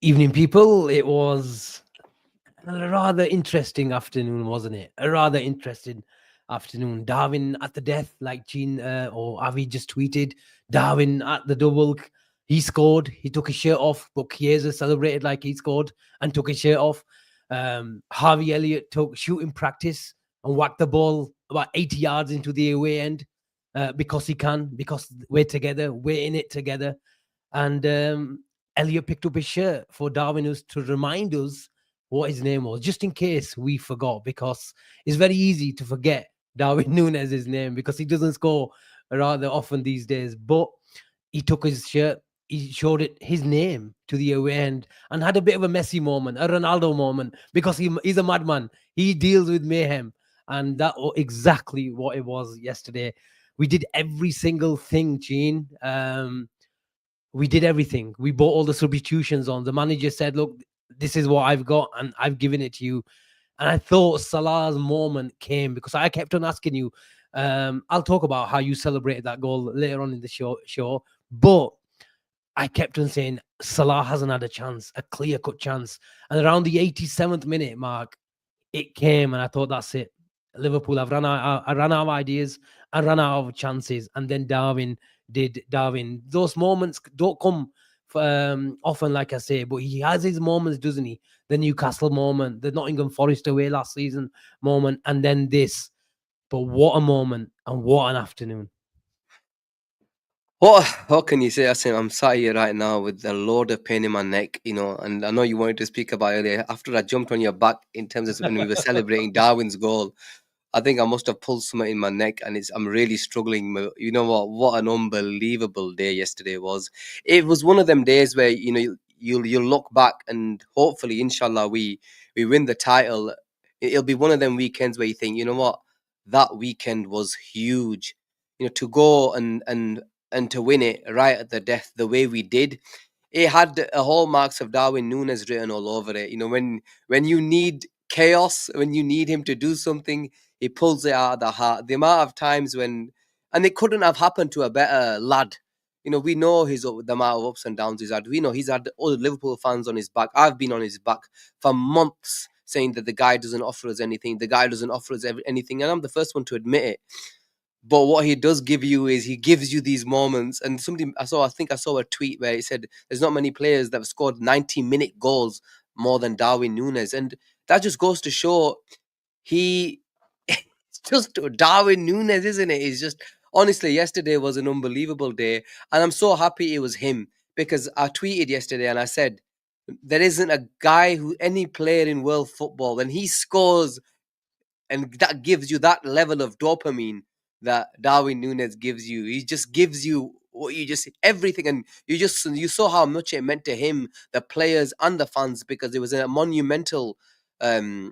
Evening, people. It was a rather interesting afternoon, wasn't it? A rather interesting afternoon. Darwin at the death, like Gene or Avi just tweeted. Darwin at the double. He scored. He took his shirt off, but Chiesa celebrated like he scored and took his shirt off. Harvey Elliott took shooting practice and whacked the ball about 80 yards into the away end because he can, because we're together, we're in it together. And Elliot picked up his shirt for Darwin to remind us what his name was, just in case we forgot, because it's very easy to forget Darwin Nuuuuuuuunezz's name because he doesn't score rather often these days. But he took his shirt, he showed it his name to the away end and had a bit of a Messi moment, a Ronaldo moment, because he's a madman. He deals with mayhem. And that was exactly what it was yesterday. We did every single thing, Gene. We did everything. We bought all the substitutions on. The manager said, look, this is what I've got and I've given it to you. And I thought Salah's moment came because I kept on asking you. I'll talk about how you celebrated that goal later on in the show. But I kept on saying Salah hasn't had a chance, a clear-cut chance. And around the 87th minute mark, it came and I thought, that's it. Liverpool, I ran out of ideas. I ran out of chances. And then Darwin. Those moments don't come often, like I say, but he has his moments, doesn't he? The Newcastle moment, the Nottingham Forest away last season moment, and then this. But what a moment and what an afternoon. What can you say, Asim? I'm sat here right now with a load of pain in my neck, and I know you wanted to speak about earlier. After I jumped on your back in terms of when we were celebrating Darwin's goal, I think I must have pulled something in my neck, and I'm really struggling. You know what? What an unbelievable day yesterday was. It was one of them days where you'll look back and hopefully, inshallah, we win the title. It'll be one of them weekends where you think, you know what, that weekend was huge. To go and to win it right at the death the way we did. It had a hallmarks of Darwin Núñez written all over it. When you need chaos, when you need him to do something, he pulls it out of the heart. The amount of times and it couldn't have happened to a better lad. We know the amount of ups and downs he's had. We know he's had all the Liverpool fans on his back. I've been on his back for months saying that the guy doesn't offer us anything. The guy doesn't offer us anything. And I'm the first one to admit it. But what he does give you is he gives you these moments. And I think I saw a tweet where he said there's not many players that have scored 90-minute goals more than Darwin Núñez. And that just goes to show it's just Darwin Núñez, isn't it? It's just, honestly, yesterday was an unbelievable day. And I'm so happy it was him because I tweeted yesterday and I said, there isn't a guy any player in world football, when he scores and that gives you that level of dopamine that Darwin Núñez gives you. He just gives you everything, and you saw how much it meant to him, the players and the fans, because it was a monumental day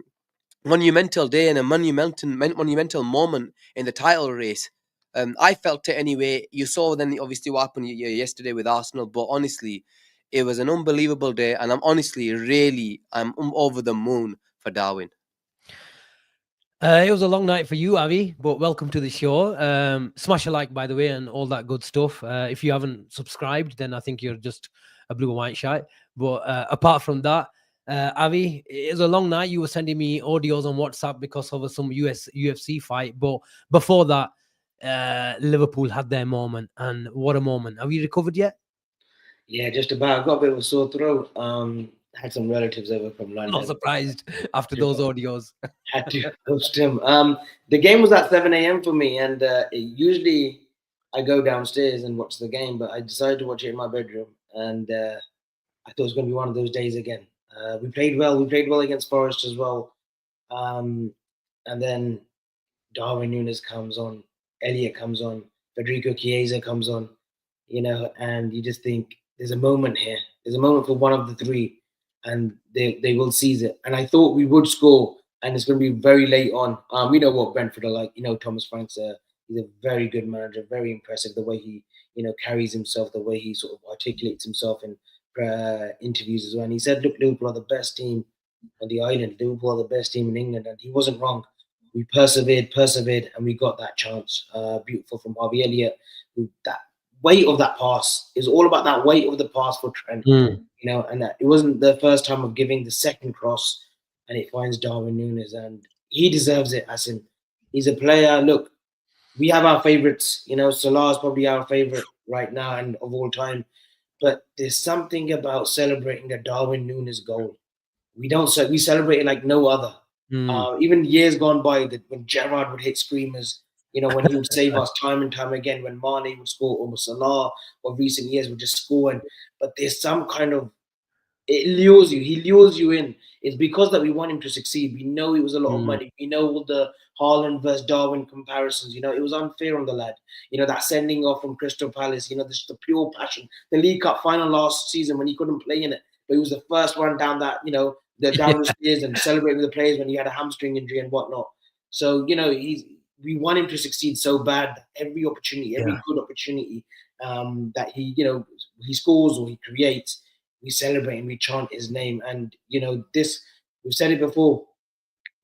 and a monumental moment in the title race. I felt it anyway. You saw then obviously what happened yesterday with Arsenal, but honestly, it was an unbelievable day, and I'm over the moon for Darwin. It was a long night for you, Avi, but welcome to the show. Smash a like, by the way, and all that good stuff. If you haven't subscribed, then I think you're just a blue and white shite. But apart from that, Avi, it was a long night. You were sending me audios on WhatsApp because of some UFC fight. But before that, Liverpool had their moment, and what a moment. Have you recovered yet? Yeah, just about. I've got a bit of a sore throat. Had some relatives over from London. Not surprised after those audios. Had to host him. The game was at 7 a.m. for me, and usually I go downstairs and watch the game, but I decided to watch it in my bedroom, and I thought it was going to be one of those days again. We played well. We played well against Forest as well. And then Darwin Núñez comes on, Elliot comes on, Federico Chiesa comes on, and you just think there's a moment here. There's a moment for one of the three, and they will seize it. And I thought we would score, and it's going to be very late on. We know what Brentford are like. Thomas Frank's he's a very good manager, very impressive the way he carries himself, the way he sort of articulates himself in interviews as well. And he said, look, Liverpool are the best team on the island. Liverpool are the best team in England, and he wasn't wrong. We persevered, and we got that chance. Beautiful from Harvey Elliott. weight of that pass. It was all about that weight of the pass for Trent. Mm. You know, and it wasn't the first time of giving the second cross, and it finds Darwin Núñez, and he deserves it. Asim, he's a player. Look, we have our favorites. You know, Salah's probably our favorite right now and of all time. But there's something about celebrating a Darwin Núñez goal. We celebrate it like no other. Mm. Even years gone by, that when Gerrard would hit screamers, you know, when he would save us time and time again, when Mane would score, or Salah, or recent years would just score. But there's some kind of, it lures you. He lures you in. It's because that we want him to succeed. We know it was a lot of money. We know all the Haaland versus Darwin comparisons. You know, it was unfair on the lad. You know, that sending off from Crystal Palace. You know, the pure passion. The League Cup final last season when he couldn't play in it, but he was the first one down that, you know, down the stairs and celebrating with the players when he had a hamstring injury and whatnot. So, you know, we want him to succeed so bad that every opportunity, every good opportunity that he scores or he creates, we celebrate and we chant his name. And, you know, we've said it before,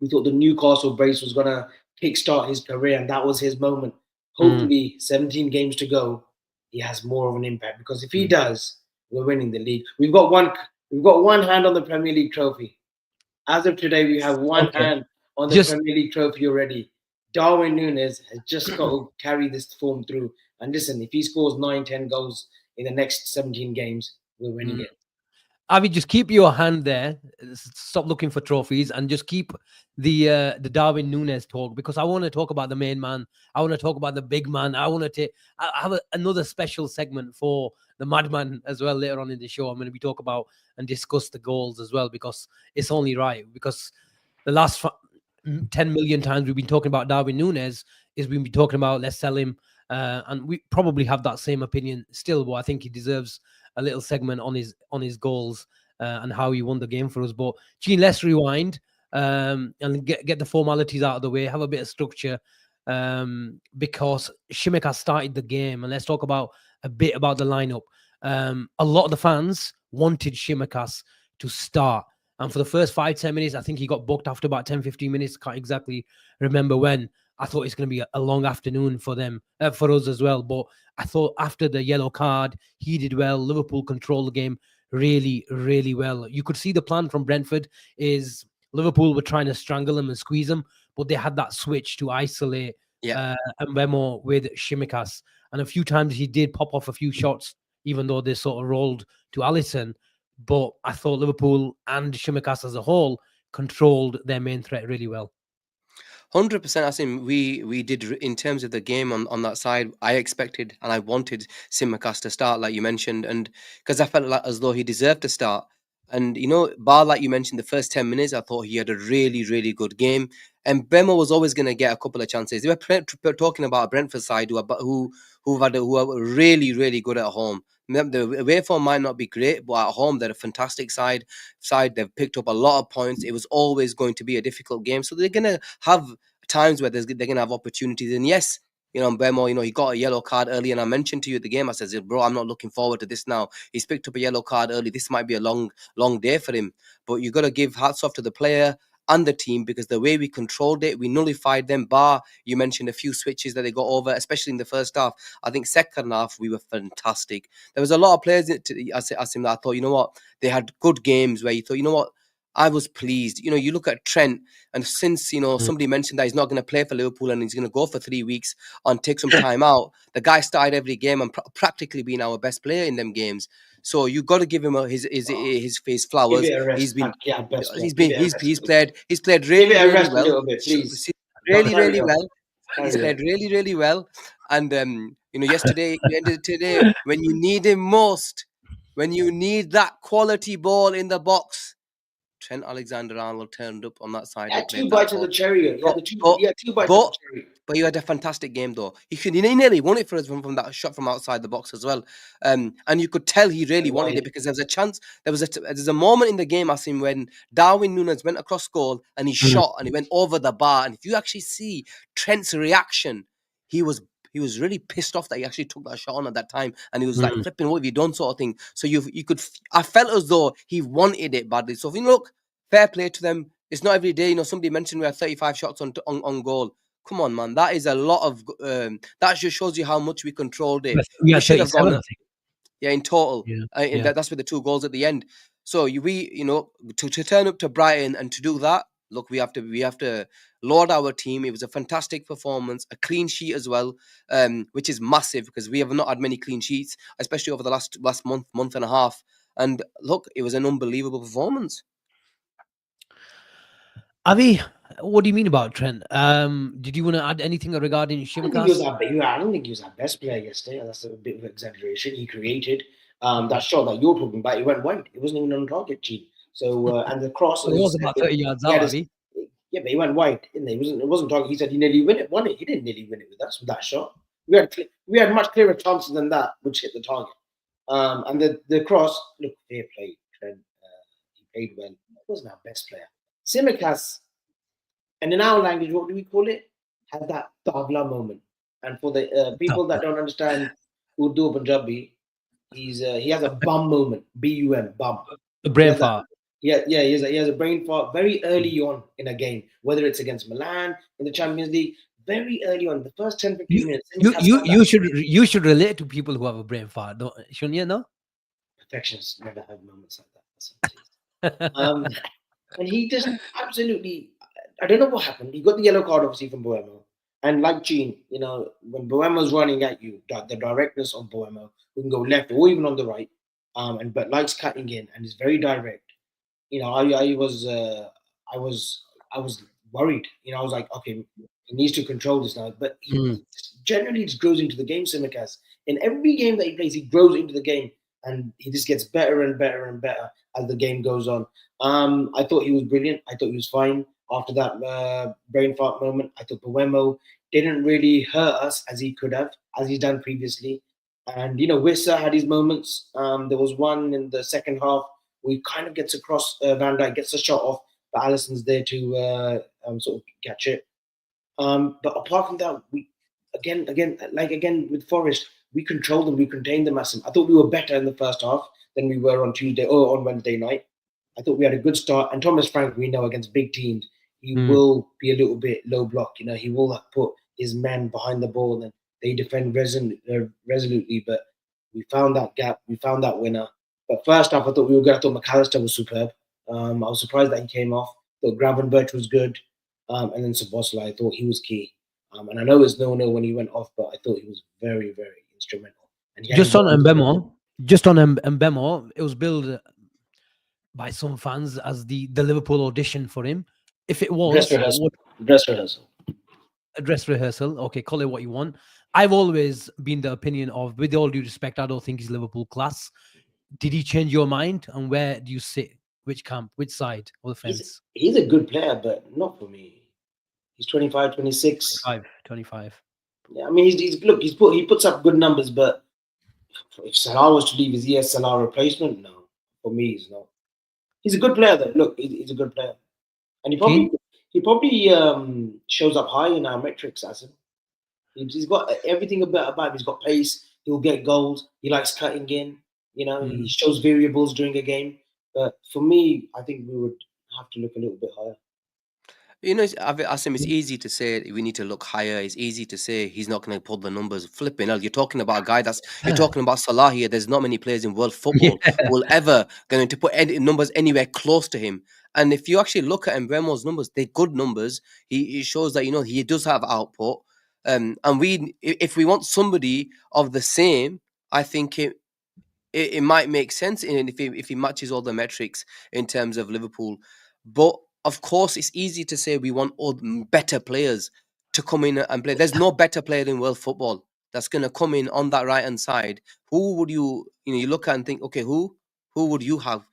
we thought the Newcastle brace was going to kickstart his career, and that was his moment. Hopefully, 17 games to go, he has more of an impact, because if he does, we're winning the league. We've got one hand on the Premier League trophy. As of today, we have one hand on the Premier League trophy already. Darwin Núñez has just got to carry this form through. And listen, if he scores 9-10 goals in the next 17 games, we're winning it. Avi, just keep your hand there. Stop looking for trophies and just keep the Darwin Núñez talk, because I want to talk about the main man. I want to talk about the big man. I want to have another special segment for the madman as well later on in the show. I'm going to be talking about and discuss the goals as well, because it's only right. Because the last 10 million times we've been talking about Darwin Núñez is we've been talking about let's sell him, and we probably have that same opinion still, but I think he deserves a little segment on his goals and how he won the game for us. But Gene, let's rewind and get the formalities out of the way, have a bit of structure, because Tsimikas started the game, and let's talk about a bit about the lineup. A lot of the fans wanted Tsimikas to start, and for the first 5-10 minutes, I think he got booked after about 10-15 minutes. Can't exactly remember when. I thought it's going to be a long afternoon for them, for us as well. But I thought after the yellow card, he did well. Liverpool controlled the game really, really well. You could see the plan from Brentford is Liverpool were trying to strangle him and squeeze him, but they had that switch to isolate Mbemo with Tsimikas. And a few times he did pop off a few shots, even though they sort of rolled to Alisson. But I thought Liverpool and Tsimikas as a whole controlled their main threat really well. 100%. Asim, we did in terms of the game on that side. I expected and I wanted Tsimikas to start, like you mentioned, and because I felt like as though he deserved to start. And you know, bar like you mentioned, the first 10 minutes, I thought he had a really, really good game. And Bemo was always going to get a couple of chances. They were talking about a Brentford side who are really, really good at home. The away form might not be great, but at home they're a fantastic side. They've picked up a lot of points. It was always going to be a difficult game, so they're going to have times where they're going to have opportunities. And yes, you know, Mbemo, you know, he got a yellow card early, and I mentioned to you at the game, I said, bro, I'm not looking forward to this now. He's picked up a yellow card early. This might be a long day for him. But you got to give hats off to the player and the team, because the way we controlled it, we nullified them. Bar, you mentioned a few switches that they got over, especially in the first half. I think second half, we were fantastic. There was a lot of players, Asim, that I thought, you know what, they had good games where you thought, you know what, I was pleased. You know, you look at Trent, and since, you know, somebody mentioned that he's not going to play for Liverpool and he's going to go for 3 weeks and take some time out, the guy started every game and practically being our best player in them games. So you got to give him his flowers. He's played really, really well. Really, really well. He's played really, really well. And you know, yesterday, today, when you need him most, when you need that quality ball in the box, Trent Alexander-Arnold turned up on that side. Yeah, 2 bites of the cherry. He had 2 bites of the cherry. But you had a fantastic game, though. He nearly won it for us from that shot from outside the box as well. And you could tell he really wanted it, because there was a chance. There's a moment in the game, Asim, when Darwin Núñez went across goal and he shot and he went over the bar. And if you actually see Trent's reaction, he was really pissed off that he actually took that shot on at that time, and he was like, flipping, what have you done, sort of thing. So I felt as though he wanted it badly. So if you look, fair play to them. It's not every day, you know, somebody mentioned we had 35 shots on goal. Come on, man. That is a lot of. That just shows you how much we controlled it. We We had should have 37, gone. I think. Yeah, in total. Yeah, And yeah. that's with the 2 goals at the end. So to turn up to Brighton and to do that, look, we have to laud our team. It was a fantastic performance, a clean sheet as well, which is massive because we have not had many clean sheets, especially over the last month and a half. And look, it was an unbelievable performance. Avi, what do you mean about Trent? Did you want to add anything regarding I don't think he was Shimkas? I don't think he was our best player yesterday. That's a bit of exaggeration. He created that shot that you're talking about. He went wide. It wasn't even on target, Gene. So and the cross. It was about 30 yards he out, had his, Avi. yeah, but he went wide, didn't he? It wasn't target. He said he nearly won it. He didn't nearly win it with us with that shot. We had much clearer chances than that, which hit the target. And the cross. Look, fair play, Trent. He played well. He wasn't our best player. Simicas, and in our language, what do we call it? Had that Tavla moment. And for the people that don't understand Urdu Punjabi, he has a bum moment. B-U-M, bum. The brain fart. He has a brain fart very early on in a game, whether it's against Milan in the Champions League. Very early on, the first 10, 15 minutes. You should relate to people who have a brain fart, shouldn't you? No. Perfectionists never have moments like that. And he just absolutely. I don't know what happened. He got the yellow card, obviously, from Boemo. And like Gene, when Boemo's running at you, the directness of Boemo, who can go left or even on the right, but likes cutting in and is very direct. I was worried. I was like, okay, he needs to control this now. But he generally just grows into the game, Simicas. In every game that he plays, he grows into the game, and he just gets better and better and better as the game goes on. I thought he was brilliant. I thought he was fine after that brain fart moment. I thought Boemo didn't really hurt us as he could have, as he's done previously. And, Wissa had his moments. There was one in the second half where he kind of gets across, Van Dijk gets a shot off, but Alisson's there to sort of catch it. But apart from that, we again with Forest, we controlled them, we contained them. Asim. I thought we were better in the first half than we were on Tuesday or on Wednesday night. I thought we had a good start. And Thomas Frank, we know against big teams, he will be a little bit low block. He will put his men behind the ball and they defend resolutely. But we found that gap. We found that winner. But first half, I thought we were good. I thought McAllister was superb. I was surprised that he came off. I thought Gravenberch was good. And then Szoboszlai, I thought he was key. And I know it was 0-0 when he went off, but I thought he was very, very instrumental. And just on Mbemo, it was billed by some fans as the Liverpool audition for him. If it was dress rehearsal, okay, call it what you want. I've always been the opinion of, with all due respect, I don't think he's Liverpool class. Did he change your mind? And where do you sit? Which camp? Which side of the fence? He's a good player, but not for me. He's 25, 26. 25. Yeah, I mean, he puts up good numbers, but if Salah was to leave, is he a Salah replacement? No, for me, he's not. He's a good player, though. Look, he's a good player, and he probably shows up high in our metrics, Asim. He's got everything about him. He's got pace. He'll get goals. He likes cutting in. He shows variables during a game. But for me, I think we would have to look a little bit higher. Asim, it's easy to say we need to look higher. It's easy to say he's not going to pull the numbers. Flipping hell, you're talking about a guy you're talking about Salah here. There's not many players in world football who will ever going to put any numbers anywhere close to him. And if you actually look at Mbeumo's numbers, they're good numbers. He shows that he does have output. And if we want somebody of the same, I think it might make sense if he matches all the metrics in terms of Liverpool, but. Of course, it's easy to say we want better players to come in and play. There's no better player in world football that's going to come in on that right-hand side. Who would you look at and think, okay, who would you have?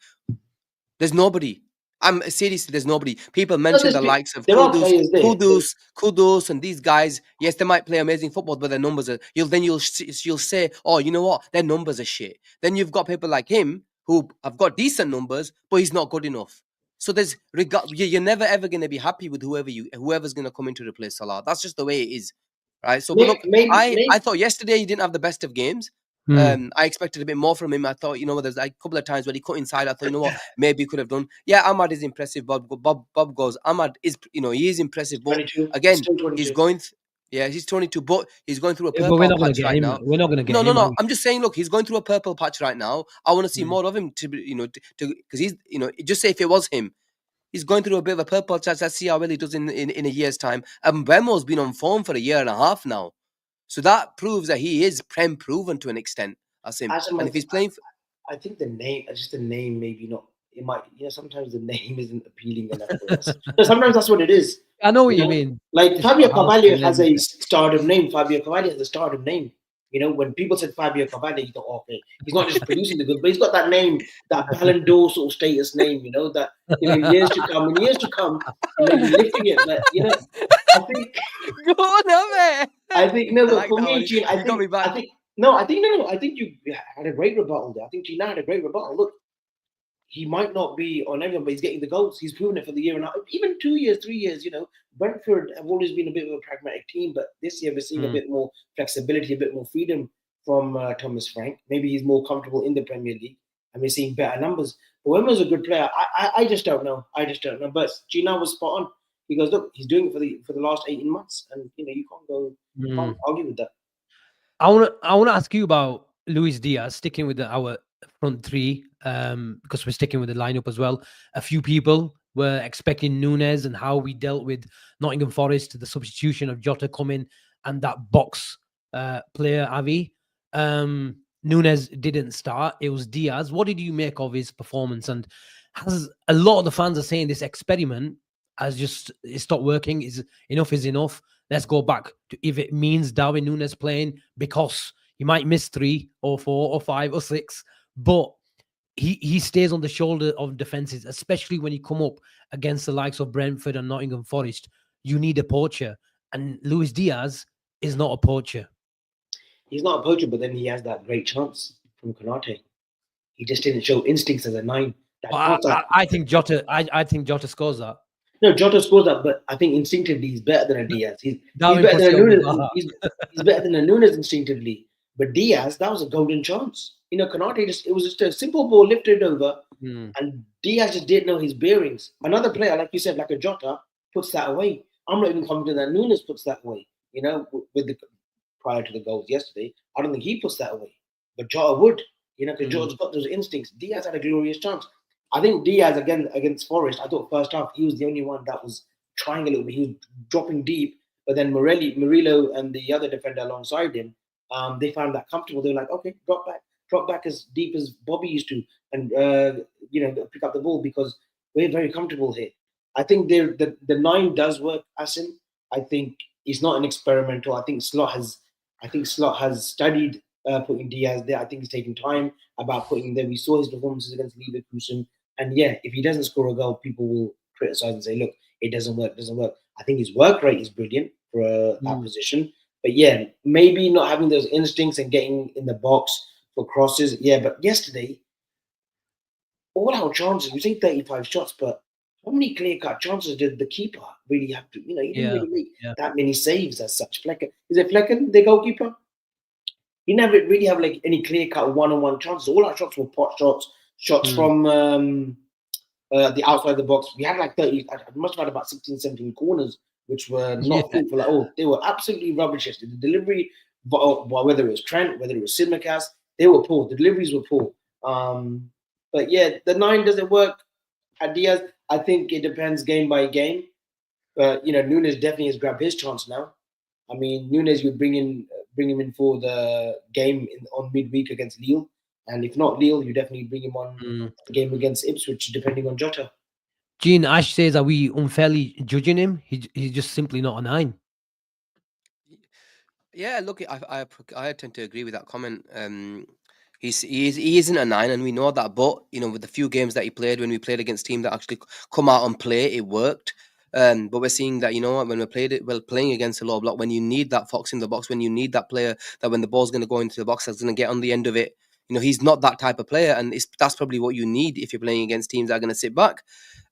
There's nobody. I'm seriously, there's nobody. People mention the likes of Kudus and these guys. Yes, they might play amazing football, but their numbers are. You'll say, oh, you know what? Their numbers are shit. Then you've got people like him who have got decent numbers, but he's not good enough. So you're never ever going to be happy with whoever's going to come in to replace Salah. That's just the way it is, right? So, I thought yesterday he didn't have the best of games, I expected a bit more from him. I thought, there's like a couple of times when he cut inside. I thought, you know what, maybe he could have done. Yeah, Ahmad is impressive. Bob goes. Ahmad is, he is impressive. But 22. again, Still 22. he's going. He's 22, but he's going through a But purple we're not going patch to get right him. now. We're not going to get him. No. I'm just saying, look, he's going through a purple patch right now. I want to see Mm. more of him to because he's, just say if it was him, he's going through a bit of a purple patch. Let's see how well he does in a year's time. And Bemo's been on form for a year and a half now. So that proves that he is Prem proven to an extent, Asim. And if he's playing... I think the name maybe not. It might, sometimes the name isn't appealing enough for us. No, sometimes that's what it is. I know what you mean. Like It's Fabio not how Carvalho to has name a it. stardom name. Fabio Carvalho has a stardom name. When people said Fabio Carvalho, you thought, okay, he's not just producing the goods, but he's got that name, that Ballon d'Or sort of status name, that in years to come, he may be lifting it. But I think Go on, man. I think no, I but like for that me, one. Gene, You got me back. I think no. I think you had a great rebuttal there. I think Gina had a great rebuttal. Look, he might not be on everyone, but he's getting the goals. He's proven it for the year and a half, even 2 years, 3 years. Brentford have always been a bit of a pragmatic team, but this year we're seeing a bit more flexibility, a bit more freedom from Thomas Frank. Maybe he's more comfortable in the Premier League, and we're seeing better numbers. But Wemmer's a good player. I just don't know. But Gina was spot on. He goes, look, he's doing it for the last 18 months, and you can't argue with that. I want to ask you about Luis Diaz, sticking with our front three, because we're sticking with the lineup as well. A few people were expecting Nunes and how we dealt with Nottingham Forest, the substitution of Jota coming and that box player Avi. Nunes didn't start. It was Diaz. What did you make of his performance? And has a lot of the fans are saying this experiment has just stopped working? Is enough? Let's go back to if it means Darwin Nunes playing, because he might miss 3 or 4 or 5 or 6, but he stays on the shoulder of defenses, especially when you come up against the likes of Brentford and Nottingham Forest. You need a poacher, and Luis Diaz is not a poacher. He's not a poacher, but then he has that great chance from Konate. He just didn't show instincts as a 9. I think Jota. I think Jota scores that. No, Jota scores that, but I think instinctively he's better than a Diaz. He's better than a Nunes. He's better than a Nunes instinctively. But Diaz, that was a golden chance. Konate it was just a simple ball lifted over, and Diaz just didn't know his bearings. Another player, like you said, like a Jota, puts that away. I'm not even confident that Nunes puts that away. Prior to the goals yesterday, I don't think he puts that away. But Jota would, because Jota's got those instincts. Diaz had a glorious chance. I think Diaz, again, against Forest, I thought first half, he was the only one that was trying a little bit. He was dropping deep, but then Murillo and the other defender alongside him, they found that comfortable. They were like, okay, drop back as deep as Bobby used to, and pick up the ball, because we're very comfortable here. I think the 9 does work, Asim. I think it's not an experimental. I think Slot has studied putting Diaz there. I think he's taking time about putting him there. We saw his performances against Leverkusen. And yeah, if he doesn't score a goal, people will criticize and say, look, it doesn't work. I think his work rate is brilliant for that position. But yeah, maybe not having those instincts and getting in the box for crosses. Yeah, but yesterday, all our chances, we say 35 shots, but how many clear-cut chances did the keeper really have to, he didn't really make that many saves as such. Flecken, is it Flecken, the goalkeeper? He never really have like any clear-cut one-on-one chances. All our shots were pot shots from the outside of the box. We had like 30, I must have had about 16, 17 corners, which were not fruitful. They were absolutely rubbish. The delivery, whether it was Trent, whether it was Simicast, they were poor. The deliveries were poor. But yeah, the 9 doesn't work at Diaz. I think it depends game by game. But Nunes definitely has grabbed his chance now. I mean, Nunes, you bring him in for the game on midweek against Lille, and if not Lille, you definitely bring him on the game against Ipswich, depending on Jota. Gene, Ash says, are we unfairly judging him? He's just simply not a 9. Yeah, look, I tend to agree with that comment. He isn't a 9, and we know that. But with the few games that he played, when we played against teams that actually come out and play, it worked. But we're seeing that when we're playing against a low block, when you need that fox in the box, when you need that player that when the ball's going to go into the box, that's going to get on the end of it. He's not that type of player, and that's probably what you need if you're playing against teams that are going to sit back.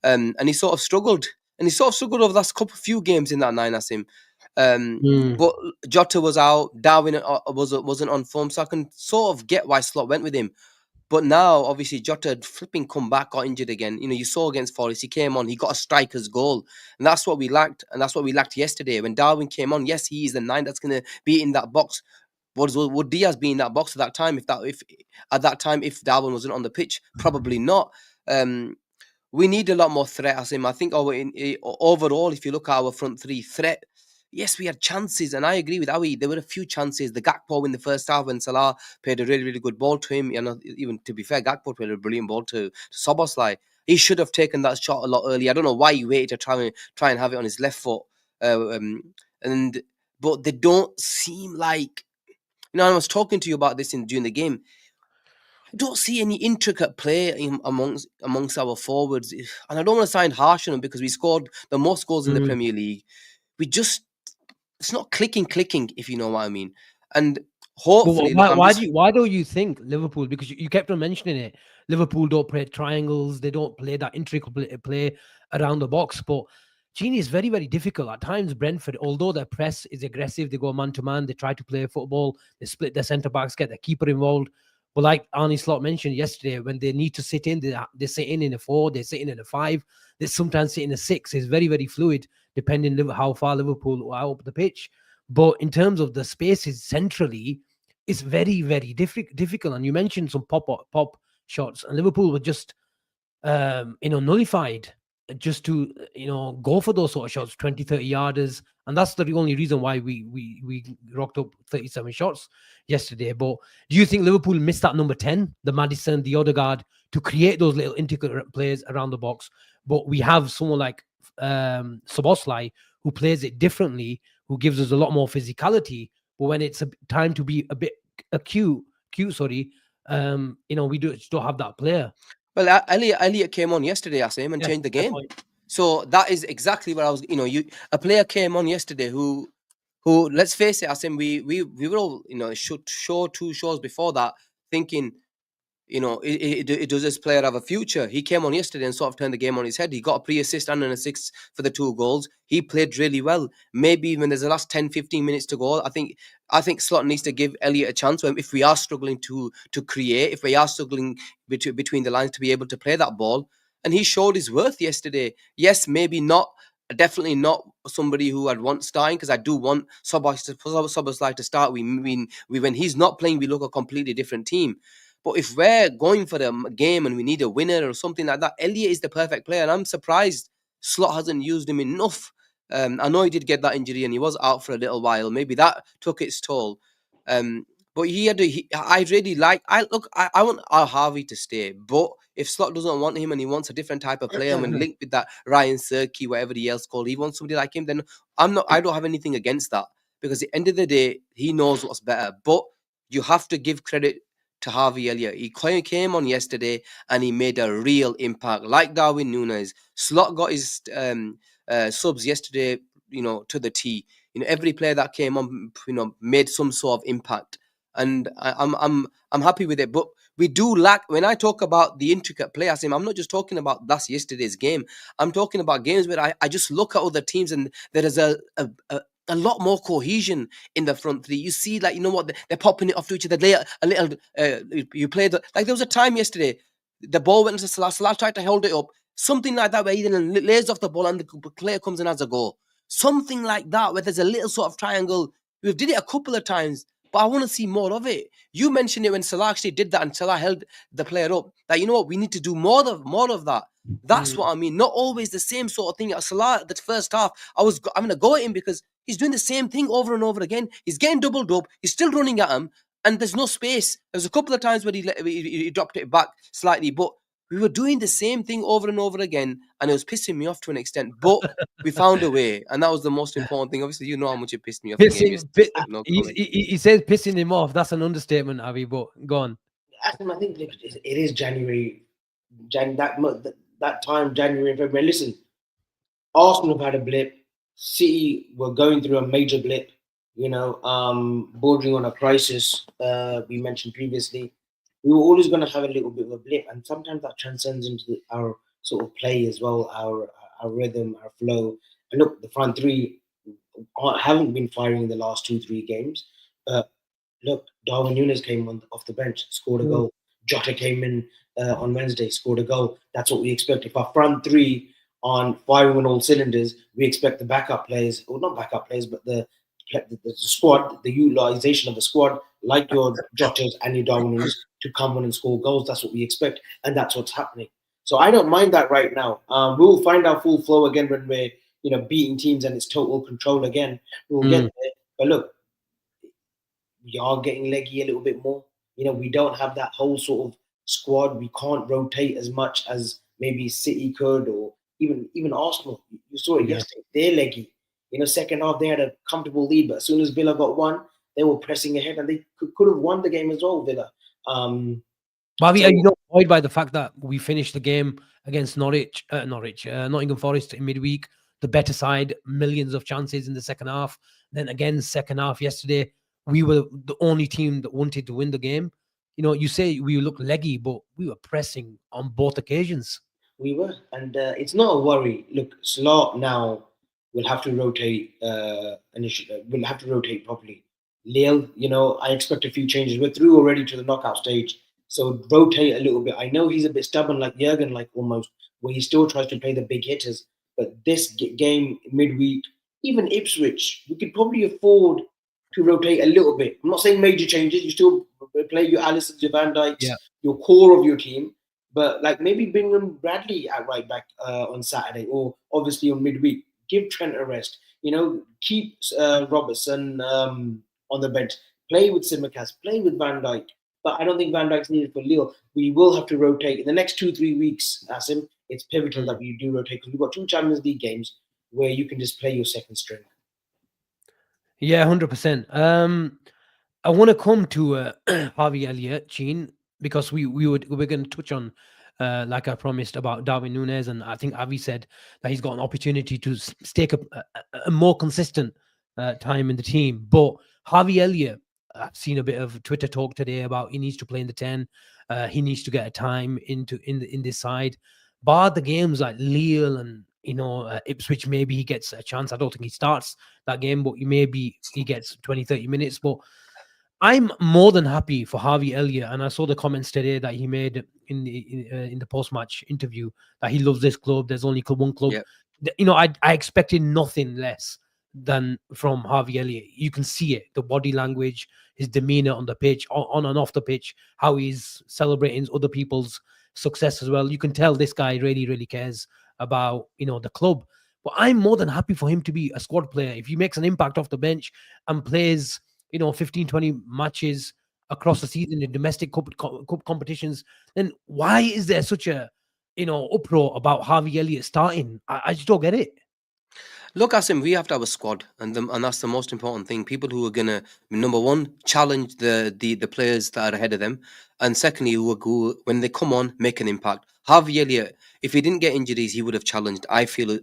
And he sort of struggled, over the last few games in that 9, Asim. But Jota was out, Darwin wasn't on form, so I can sort of get why Slot went with him. But now, obviously, Jota had flipping come back, got injured again. You saw against Forest, he came on, he got a striker's goal. And that's what we lacked. And that's what we lacked yesterday. When Darwin came on, yes, he is the 9 that's going to be in that box. Would Diaz be in that box at that time? If Darwin wasn't on the pitch, probably not. We need a lot more threat, Asim. I think overall, if you look at our front three threat, yes, we had chances, and I agree with Awi. There were a few chances. The Gakpo in the first half when Salah played a really, really good ball to him. Even to be fair, Gakpo played a brilliant ball to Soboslai. He should have taken that shot a lot earlier. I don't know why he waited to try and have it on his left foot. But they don't seem like. I was talking to you about this during the game. I don't see any intricate play amongst our forwards, and I don't want to sound harsh on them because we scored the most goals in the Premier League. It's not clicking, if you know what I mean. And hopefully, why don't you think Liverpool? Because you kept on mentioning it. Liverpool don't play triangles. They don't play that intricate play around the box. But Genie is very, very difficult at times. Brentford, although their press is aggressive, they go man to man. They try to play football. They split their centre backs, get their keeper involved. But like Arnie Slot mentioned yesterday, when they need to sit in, they sit in a 4, they sit in a 5, they sometimes sit in a 6. It's very, very fluid, depending how far Liverpool are up the pitch. But in terms of the spaces centrally, it's very, very difficult. And you mentioned some pop shots, and Liverpool were just, nullified just to, go for those sort of shots, 20, 30 yarders. And that's the only reason why we rocked up 37 shots yesterday. But do you think Liverpool missed that number 10, the Maddison, the Odegaard, to create those little intricate plays around the box? But we have someone like Szoboszlai who plays it differently, who gives us a lot more physicality. But when it's time to be a bit acute, we don't have that player. Well, Elliot came on yesterday, Asim, and changed the game. So that is exactly what I was. A player came on yesterday who let's face it, Asim, we were all two shows before that thinking, does this player have a future? He came on yesterday and sort of turned the game on his head. He got a pre-assist and an assist for the 2 goals. He played really well. Maybe even there's the last 10, 15 minutes to go. I think Slot needs to give Elliot a chance. If we are struggling to create, if we are struggling between the lines to be able to play that ball, and he showed his worth yesterday. Yes, maybe not. Definitely not somebody who I'd want starting, because I do want Szoboszlai to start. When he's not playing, we look a completely different team. But if we're going for the game and we need a winner or something like that, Elliot is the perfect player. And I'm surprised Slot hasn't used him enough. I know he did get that injury and he was out for a little while. Maybe that took its toll. But I want Al Harvey to stay. But if Slot doesn't want him and he wants a different type of player, when linked with that Ryan Serkey, whatever he else called, he wants somebody like him, then I don't have anything against that. Because at the end of the day, he knows what's better. But you have to give credit to Harvey Elliott. He came on yesterday and he made a real impact, like Darwin Núñez. Slot got his subs yesterday, to the T. Every player that came on, made some sort of impact, and I'm happy with it. But we do lack. When I talk about the intricate play, I'm not just talking about that's yesterday's game. I'm talking about games where I just look at other teams and there is a lot more cohesion in the front three. You see, they're popping it off to each other. A little. You play there was a time yesterday, the ball went into Salah. Salah tried to hold it up, something like that, where he then lays off the ball and the player comes in as a goal. Something like that, where there's a little sort of triangle. We've did it a couple of times, but I want to see more of it. You mentioned it when Salah actually did that and Salah held the player up. That we need to do more of that. That's what I mean. Not always the same sort of thing. Salah, the first half, I'm going to go at him because he's doing the same thing over and over again. He's getting doubled up. He's still running at him, and there's no space. There's a couple of times where he dropped it back slightly, but we were doing the same thing over and over again, and it was pissing me off to an extent. But we found a way, and that was the most important thing. Obviously, you know how much it pissed me off. He says pissing him off. That's an understatement, Avi, but go on. I think it is January. That time, January and February. Listen, Arsenal have had a blip. City were going through a major blip, bordering on a crisis. We mentioned previously. We were always going to have a little bit of a blip, and sometimes that transcends into our sort of play as well, our rhythm, our flow. And look, the front three haven't been firing in the last 2-3 games. Look, Darwin Núñez came off the bench, scored a Mm. goal. Jota came in on Wednesday, scored a goal. That's what we expect. If our front three on firing on all cylinders, we expect the backup players, or not backup players, but the squad, the utilization of the squad, like your Jotas and your Darwin Núñez, to come on and score goals. That's what we expect, and that's what's happening. So I don't mind that right now. We'll find our full flow again when we're beating teams and it's total control again. We'll get there. But look, we are getting leggy a little bit more. We don't have that whole sort of squad. We can't rotate as much as maybe City could, or even Arsenal. You saw it Yeah. yesterday. They're leggy. Second half they had a comfortable lead, but as soon as Villa got one, they were pressing ahead, and they could have won the game as well. Villa. Bobby, So- are you not annoyed by the fact that we finished the game against Nottingham Forest in midweek, the better side, millions of chances in the second half. Then again, second half yesterday, we were the only team that wanted to win the game. You say we look leggy, but we were pressing on both occasions. We were, and it's not a worry. Look, Slot now will have to rotate. Will have to rotate properly. Lille, I expect a few changes. We're through already to the knockout stage, so rotate a little bit. I know he's a bit stubborn, like Jurgen, like almost, where he still tries to play the big hitters. But this game midweek, even Ipswich, we could probably afford to rotate a little bit. I'm not saying major changes. You still play your Alissons, your Van Dijks, Yeah. your core of your team. But like maybe bring them Bradley at right back on Saturday, or obviously on midweek. Give Trent a rest. Keep Robertson on the bench. Play with Simicast. Play with Van Dijk. But I don't think Van Dijk's needed for Lille. We will have to rotate in the next 2-3 weeks. Asim, it's pivotal that we do rotate, because we've got 2 Champions League games where you can just play your second string. Yeah, 100%. I want to come to Harvey Elliott, Gene, because we're going to touch on, like I promised, about Darwin Núñez, and I think Avi said that he's got an opportunity to stake a more consistent time in the team. But Harvey Elliott, I've seen a bit of Twitter talk today about he needs to play in the 10. He needs to get a time in this side. Bar the games like Lille and Ipswich, maybe he gets a chance. I don't think he starts that game, but maybe he gets 20-30 minutes. But I'm more than happy for Harvey Elliott, and I saw the comments today that he made in the post-match interview that he loves this club. There's only one club. Yeah. I expected nothing less than from Harvey Elliott. You can see it, the body language, his demeanor on the pitch, on and off the pitch, how he's celebrating other people's success as well. You can tell this guy really, really cares about the club. But I'm more than happy for him to be a squad player. If he makes an impact off the bench and plays 15-20 matches across the season in domestic cup competitions, then why is there such a uproar about Harvey Elliott starting? I just don't get it. Look, Asim, we have to have a squad, and that's the most important thing. People who are gonna, number one, challenge the players that are ahead of them, and secondly, who when they come on, make an impact. Harvey Elliott, if he didn't get injuries, he would have challenged. I feel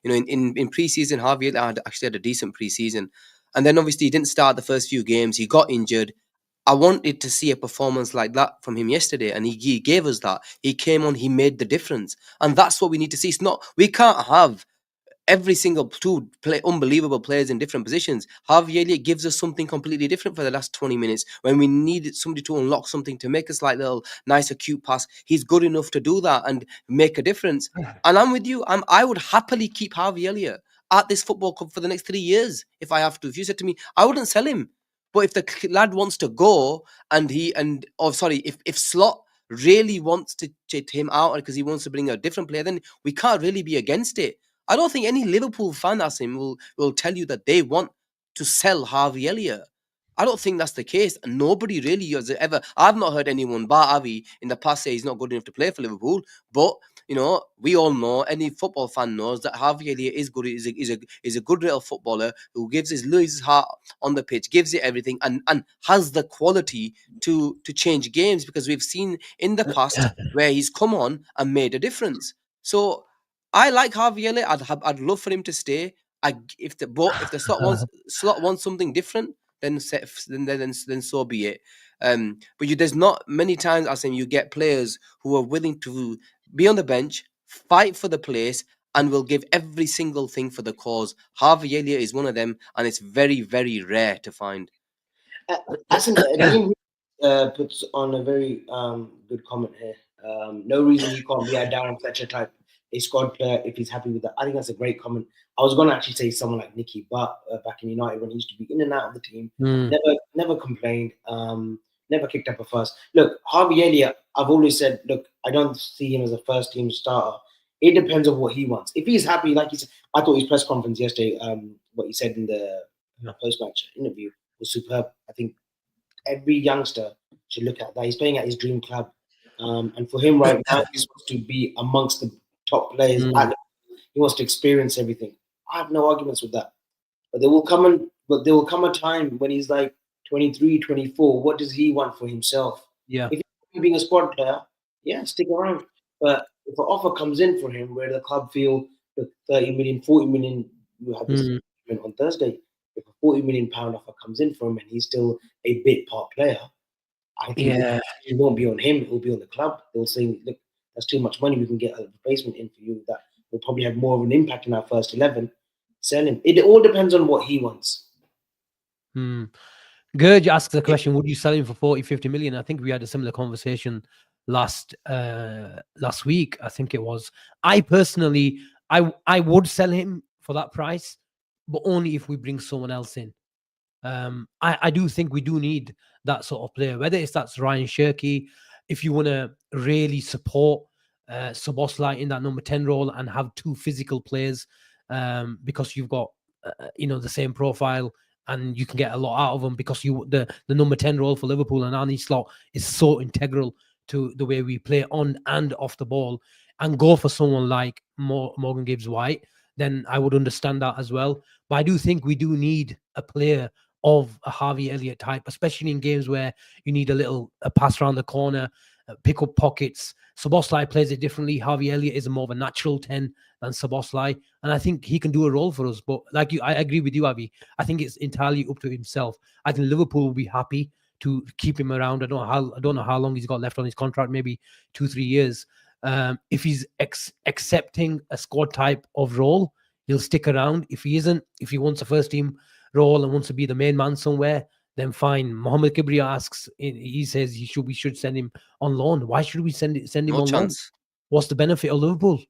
in pre-season, Harvey Elliott actually had a decent pre-season, and then obviously he didn't start the first few games. He got injured. I wanted to see a performance like that from him yesterday, and he gave us that. He came on, he made the difference, and that's what we need to see. It's not, we can't have every single unbelievable players in different positions. Harvey Elliott gives us something completely different for the last 20 minutes. When we needed somebody to unlock something, to make us like little nice acute pass, he's good enough to do that and make a difference. And I'm with you. I would happily keep Harvey Elliott at this football club for the next 3 years if I have to. If you said to me, I wouldn't sell him. But if the lad wants to go if Slot really wants to take him out because he wants to bring a different player, then we can't really be against it. I don't think any Liverpool fan, Asim, will tell you that they want to sell Harvey Elliott. I don't think that's the case. Nobody really has ever. I've not heard anyone, bar Avi, in the past say he's not good enough to play for Liverpool. But we all know, any football fan knows that Harvey Elliott is good. Is a good little footballer who gives his heart on the pitch, gives it everything, and has the quality to change games, because we've seen in the past where he's come on and made a difference. So I like Harvey Elliott. I'd love for him to stay. If the slot wants something different, then so be it. But there's not many times, I think, you get players who are willing to be on the bench, fight for the place, and will give every single thing for the cause. Harvey Elliott is one of them, and it's very, very rare to find. Asim, Dean puts on a very good comment here. No reason he can't be a Darren Fletcher type, a squad player if he's happy with that. I think that's a great comment. I was going to actually say someone like Nicky Butt back in United when he used to be in and out of the team. Never complained. Never kicked up a fuss. Look, Harvey Elliott, I've always said, look, I don't see him as a first team starter. It depends on what he wants. If he's happy, like he said, I thought his press conference yesterday, what he said in the post-match interview was superb. I think every youngster should look at that. He's playing at his dream club. And for him right now, he's supposed to be amongst the top players. He wants to experience everything. I have no arguments with that. But there will come a time when he's like 23, 24. What does he want for himself? Yeah. If he's being a squad player, yeah, stick around. But if an offer comes in for him where the club feel the 30 million, 40 million, you have this agreement on Thursday. If a 40 million pound offer comes in for him and he's still a bit part player, I think it won't be on him, it will be on the club. They'll say, look, that's too much money, we can get a replacement in for you that will probably have more of an impact in our first 11. Sell him. It all depends on what he wants. Gurj asks the question, would you sell him for 40, 50 million? I think we had a similar conversation last week, I think it was. I personally, I would sell him for that price, but only if we bring someone else in. I do think we do need that sort of player, whether that's Ryan Shirky, if you want to really support Szoboszlai in that number 10 role and have two physical players, because you've got the same profile and you can get a lot out of them, because the number 10 role for Liverpool and Arne Slot is so integral to the way we play on and off the ball, and go for someone like Morgan Gibbs-White, then I would understand that as well. But I do think we do need a player of a Harvey Elliott type, especially in games where you need a pass around the corner, pick up pockets. Szoboszlai plays it differently. Harvey Elliott is more of a natural 10 than Szoboszlai, and I think he can do a role for us. But like you, I agree with you, Avi. I think it's entirely up to himself. I think Liverpool will be happy to keep him around. I don't know how long he's got left on his contract, maybe 2-3 years. If he's accepting a squad type of role, he'll stick around. If he isn't, if he wants a first team role and wants to be the main man somewhere, then fine. Mohamed Kibria asks, he says we should send him on loan. Why should we send him on loan? What's the benefit of Liverpool?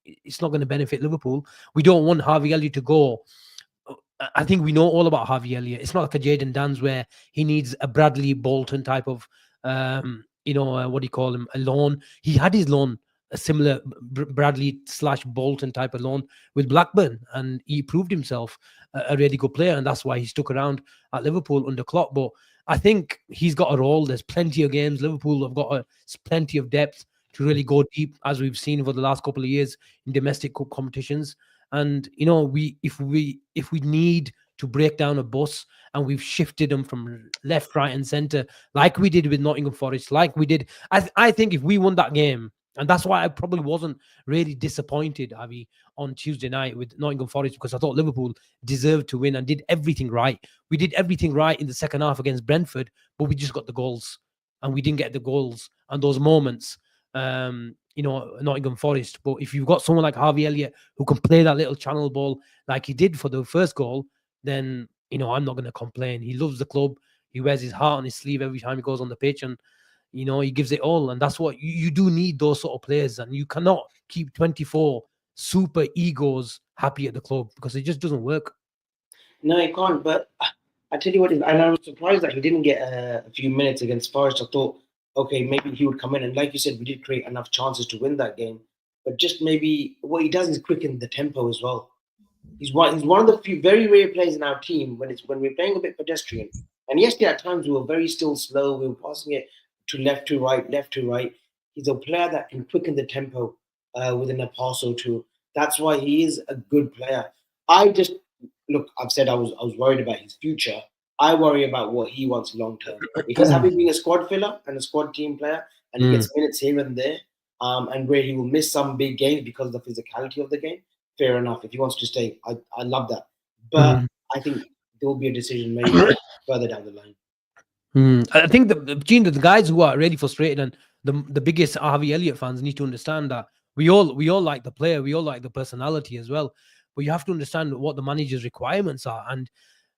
It's not going to benefit Liverpool. We don't want Harvey Elliott to go. I think we know all about Harvey Elliott. It's not like a Jadon Danns where he needs a Bradley Bolton type of, what do you call him, a loan. He had his loan, a similar Bradley/Bolton type of loan with Blackburn, and he proved himself a really good player, and that's why he stuck around at Liverpool under Klopp. But I think he's got a role. There's plenty of games. Liverpool have got plenty of depth to really go deep, as we've seen for the last couple of years in domestic cup competitions. And if we need to break down a bus, and we've shifted them from left, right, and centre, like we did with Nottingham Forest, like we did, I think if we won that game, and that's why I probably wasn't really disappointed, Avi, on Tuesday night with Nottingham Forest, because I thought Liverpool deserved to win and did everything right. We did everything right in the second half against Brentford, but we just got the goals, and we didn't get the goals and those moments. Nottingham Forest. But if you've got someone like Harvey Elliott who can play that little channel ball like he did for the first goal, then I'm not going to complain. He loves the club. He wears his heart on his sleeve every time he goes on the pitch, and he gives it all. And that's what you do need, those sort of players. And you cannot keep 24 super egos happy at the club, because it just doesn't work. No, he can't. But I tell you what, and I was surprised that he didn't get a few minutes against Forest. I thought, okay, maybe he would come in. And like you said, we did create enough chances to win that game. But just maybe what he does is quicken the tempo as well. He's one of the few very rare players in our team when we're playing a bit pedestrian. And yesterday at times we were very still slow. We were passing it to left to right. He's a player that can quicken the tempo within a pass or two. That's why he is a good player. I've said I was worried about his future. I worry about what he wants long term. If he's happy being a squad filler and a squad team player, and he gets minutes here and there, and where he will miss some big games because of the physicality of the game, fair enough. If he wants to stay, I love that. But I think there will be a decision made further down the line. I think the guys who are really frustrated, and the biggest Harvey Elliott fans need to understand that We all like the player, we all like the personality as well. But you have to understand what the manager's requirements are. And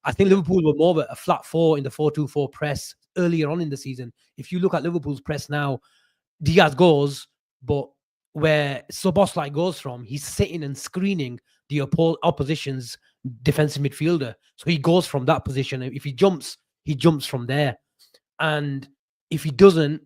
I think Yeah. Liverpool were more of a flat four in the 4-2-4 press earlier on in the season. If you look at Liverpool's press now, Diaz goes, but where Soboslai goes from, he's sitting and screening the opposition's defensive midfielder. So he goes from that position. If he jumps from there. And if he doesn't,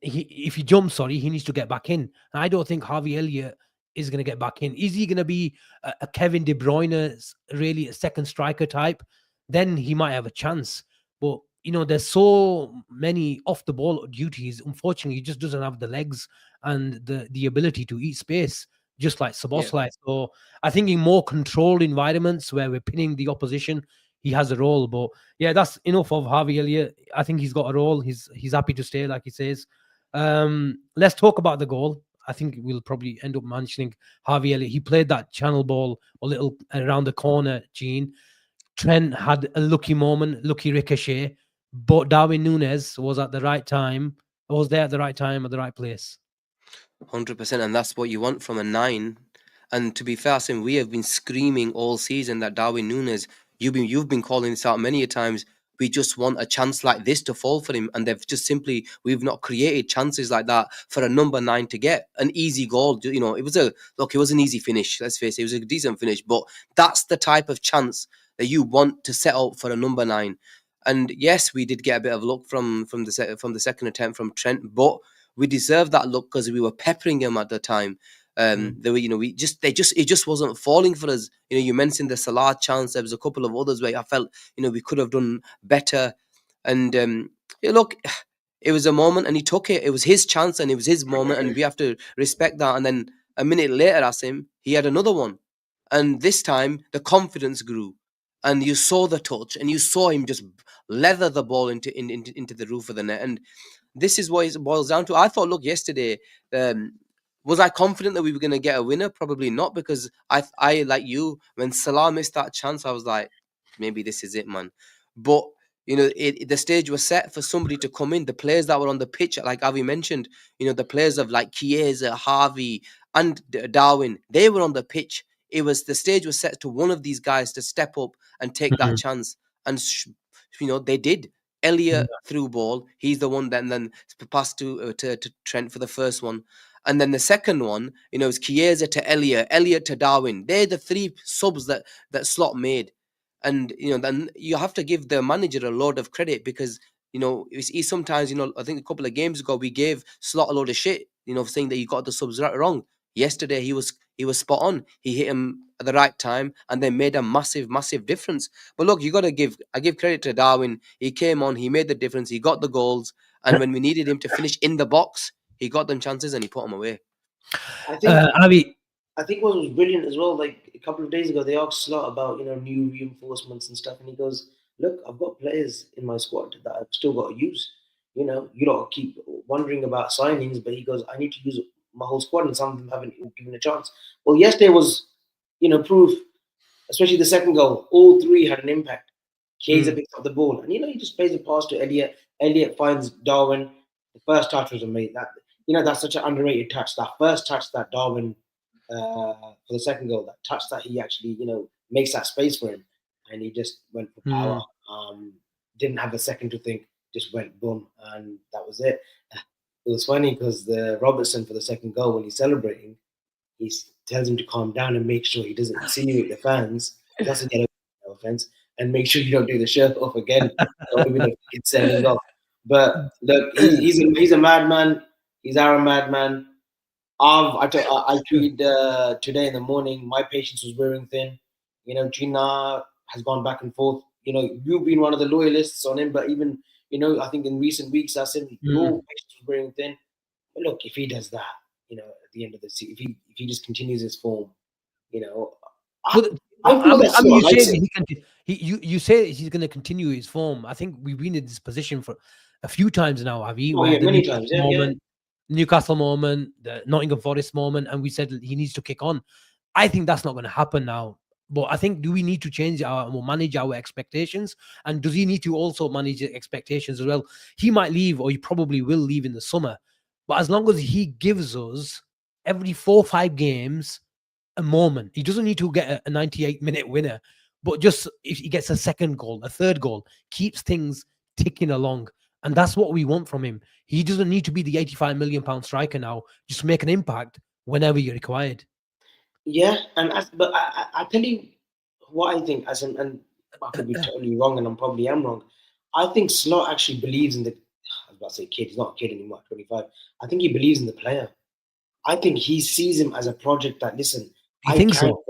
if he jumps, he needs to get back in. And I don't think Harvey Elliott is going to get back in. Is he going to be a Kevin De Bruyne, really a second striker type? Then he might have a chance. But there's so many off the ball duties. Unfortunately, he just doesn't have the legs and the ability to eat space, just like Szoboszlai. So I think in more controlled environments where we're pinning the opposition, he has a role. But yeah, that's enough of Harvey Elliott. I think he's got a role. He's happy to stay, like he says. Let's talk about the goal. I think we'll probably end up mentioning Harvey Elliott. He played that channel ball a little around the corner, Gene. Trent had a lucky moment, lucky ricochet, but Darwin Núñez was at the right time. Was there at the right time, at the right place. 100%, and that's what you want from a 9. And to be fair, Asim, we have been screaming all season that Darwin Núñez, you've been calling this out many a times. We just want a chance like this to fall for him, and we've not created chances like that for a number 9 to get an easy goal. It was an easy finish. Let's face it, it was a decent finish, but that's the type of chance that you want to set up for a number 9. And yes, we did get a bit of luck from the second attempt from Trent, but we deserved that luck because we were peppering him at the time. They were, it just wasn't falling for us. You mentioned the Salah chance. There was a couple of others where I felt, we could have done better. And look, it was a moment, and he took it. It was his chance, and it was his moment, and we have to respect that. And then a minute later, Asim, he had another one, and this time the confidence grew, and you saw the touch, and you saw him just leather the ball into the roof of the net. And this is what it boils down to. I thought, look, yesterday, was I confident that we were going to get a winner? Probably not, because I like you, when Salah missed that chance, I was like, maybe this is it, man. But the stage was set for somebody to come in. The players that were on the pitch, like Avi mentioned, the players of like Chiesa, Harvey, and Darwin, they were on the pitch. The stage was set to one of these guys to step up and take that chance, and they did. Elliott through ball. He's the one that then passed to Trent for the first one. And then the second one, is Chiesa to Elliott, Elliott to Darwin. They're the 3 subs that Slot made. And, then you have to give the manager a load of credit, because, he sometimes, I think a couple of games ago, we gave Slot a load of shit, saying that you got the subs wrong. Yesterday, he was spot on. He hit him at the right time, and they made a massive, massive difference. But look, I give credit to Darwin. He came on, he made the difference, he got the goals, and when we needed him to finish in the box, he got them chances and he put them away. I think what was brilliant as well, like a couple of days ago, they asked Slot about new reinforcements and stuff, and he goes, "Look, I've got players in my squad that I've still got to use. You don't keep wondering about signings, but he goes, I need to use my whole squad, and some of them haven't given a chance." Well, yesterday was, proof, especially the second goal. All 3 had an impact. Chiesa picks up the ball, and he just plays a pass to Elliott. Elliott finds Darwin. The first touch was amazing. That's such an underrated touch. That first touch that Darwin for the second goal, that touch that he actually makes that space for him, and he just went for power. Didn't have a second to think. Just went boom, and that was it. It was funny because the Robertson for the second goal, when he's celebrating, he tells him to calm down and make sure he doesn't insinuate the fans. That's a no offense, and make sure you don't do the shirt off again. Even if it's sending off. But look, he's a madman. He's our madman. I tweeted today in the morning. My patience was wearing thin. Gina has gone back and forth. You've been one of the loyalists on him, but even I think in recent weeks, I said your patience was wearing thin. But look, if he does that, at the end of the season, if he just continues his form, you say he's going to continue his form. I think we've been in this position for a few times now, have you? Many times, Newcastle moment, the Nottingham Forest moment, and we said he needs to kick on. I think that's not going to happen now. But I think, do we need to change or manage our expectations? And does he need to also manage the expectations as well? He might leave, or he probably will leave in the summer. But as long as he gives us every 4 or 5 games a moment. He doesn't need to get a 98-minute winner, but just if he gets a second goal, a third goal, keeps things ticking along. And that's what we want from him. He doesn't need to be the 85 million pound striker now. Just make an impact whenever you're required. Yeah, but I tell you what I think, and I could be totally wrong, and I probably am wrong. I think Slot actually believes in the. I was about to say kid. He's not a kid anymore. 25. I think he believes in the player. I think he sees him as a project that, listen, You think so?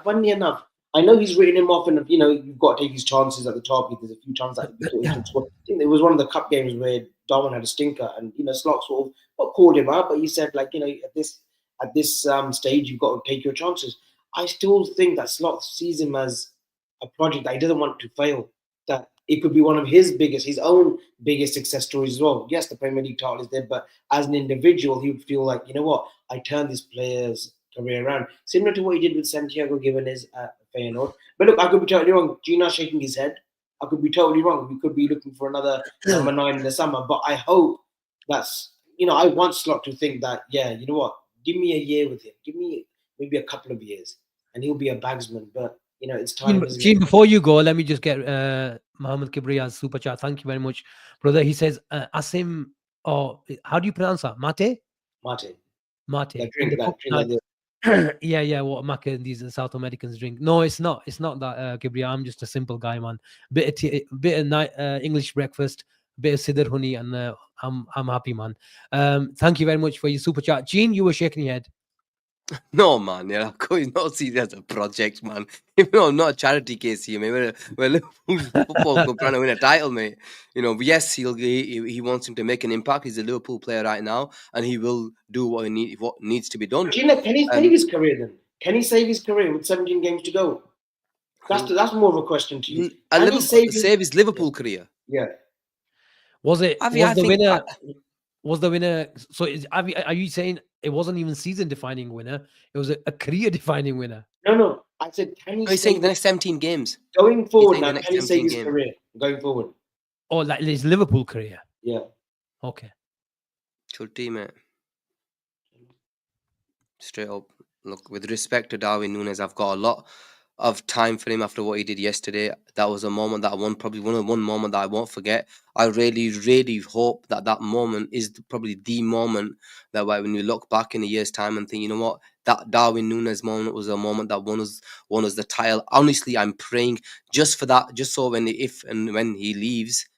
Funny enough, I know he's written him off, and you've got to take his chances at the top. There's a few chances that he thought he could score. I think it was one of the cup games where Darwin had a stinker, and Slot sort of not called him out, but he said, like, at this stage, you've got to take your chances. I still think that Slot sees him as a project that he doesn't want to fail. That it could be one of his own biggest success stories as well. Yes, the Premier League title is there, but as an individual, he would feel like, you know what, I turned this player's career around. Similar to what he did with Santiago given his Feyenoord. But look, I could be totally wrong. Gina's shaking his head. I could be totally wrong. We could be looking for another number 9 in the summer. But I hope that's, I want Slot to think that, yeah, you know what, give me a year with him. Give me maybe a couple of years and he'll be a bagsman. But, it's time. Gene, before you go, let me just get Mohammed Kibriya's super chat. Thank you very much, brother. He says, Asim, or how do you pronounce that? Mate? That drink. Yeah, what these South Americans drink. No, it's not that, Kibriya. I'm just a simple guy, man. Bit of English breakfast, bit of sidr honey, and I'm happy, man. Thank you very much for your super chat. Gene, you were shaking your head. No, man, yeah, of course, not see it as a project, man. Not a charity case here, mate. We're Liverpool Football Club trying to win a title, mate. Yes, he wants him to make an impact. He's a Liverpool player right now, and he will do what needs to be done. Can he save his career then? Can he save his career with 17 games to go? That's more of a question to you. Save his Liverpool career. Yeah. Was the winner? So are you saying it wasn't even season-defining winner? It was a career-defining winner. No. I said, can he? He's saying the next 17 games going forward. Now, can he save his career going forward? Or like his Liverpool career? Yeah. Okay. Good team, mate. Straight up. Look, with respect to Darwin Núñez, I've got a lot of time for him after what he did yesterday. That was a moment that probably one moment that I won't forget. I really, really hope that moment is probably the moment that when you look back in a year's time and think, you know what, that Darwin Núñez moment was a moment that won us the title. Honestly, I'm praying just for that, just so when he leaves,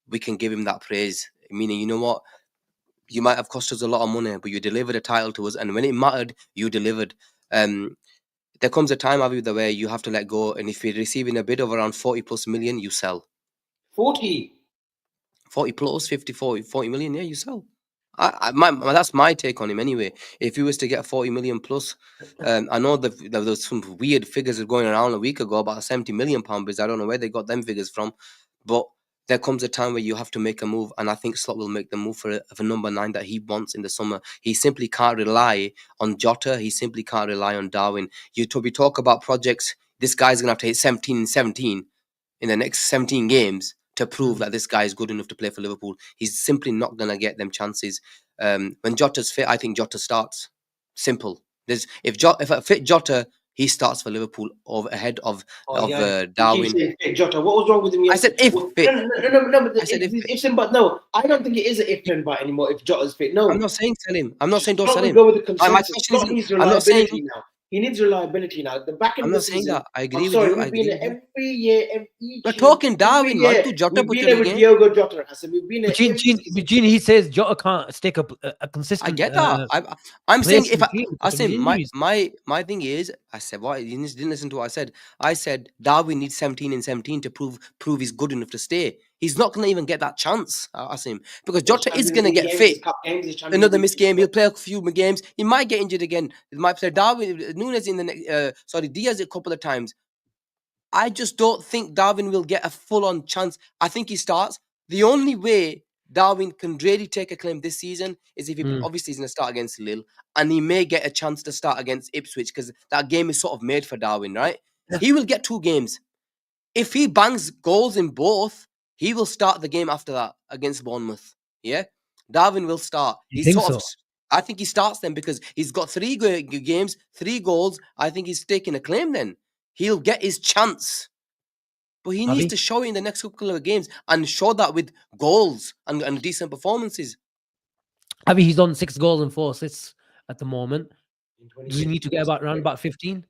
we can give him that praise. Meaning, you know what, you might have cost us a lot of money, but you delivered a title to us, and when it mattered, you delivered. There comes a time, Avi, where you have to let go, and if you're receiving a bid of around 40 plus million, you sell. 40 plus 50, 40 million, yeah, you sell. That's my take on him anyway. If he was to get 40 million plus, I know there was some weird figures going around a week ago about a 70 million pound bid. I don't know where they got them figures from, but there comes a time where you have to make a move, and I think Slot will make the move for number 9 that he wants in the summer. He simply can't rely on Jota. He simply can't rely on Darwin. We talk about projects. This guy's gonna have to hit 17 in the next 17 games to prove that this guy is good enough to play for Liverpool. He's simply not gonna get them chances. When Jota's fit, I think Jota starts. Simple. If a fit Jota, he starts for Liverpool ahead of Darwin. Jota, what was wrong with him yesterday? I said if fit. No. I said if, but no, I don't think it is an if and but anymore. If Jota's fit, no. I'm not saying sell him. I'm not saying don't sell him. Go with the My question is, needs reliability now. He needs reliability now. The back end I'm of the not saying season, that. I agree with sorry, you. we've been every year, We're talking Darwin, man. To Jota, we've been with Diogo Jota. I said we've been But Gene, he says Jota can't stick up a consistent. I get that. I'm saying if I say my thing is, I said what you didn't listen to what I said. I said Darwin needs 17 and 17 to prove he's good enough to stay. He's not going to even get that chance, Asim, because Jota is going to get fit. Another missed game. He'll play a few games. He might get injured again. He might play Darwin Núñez in the next. Diaz a couple of times. I just don't think Darwin will get a full-on chance. I think he starts. The only way Darwin can really take a claim this season is if he obviously he's going to start against Lille, and he may get a chance to start against Ipswich because that game is sort of made for Darwin, right? Yeah. He will get 2 games. If he bangs goals in both, he will start the game after that against Bournemouth. Yeah, Darwin will start. He's I think he starts them because he's got 3 games, 3 goals. I think he's taking a claim then. He'll get his chance. But he needs Avi? to show it in the next couple of games and show that with goals and decent performances. Avi, he's on 6 goals and 4 assists at the moment. In Does he 26 need to get games. around about 15?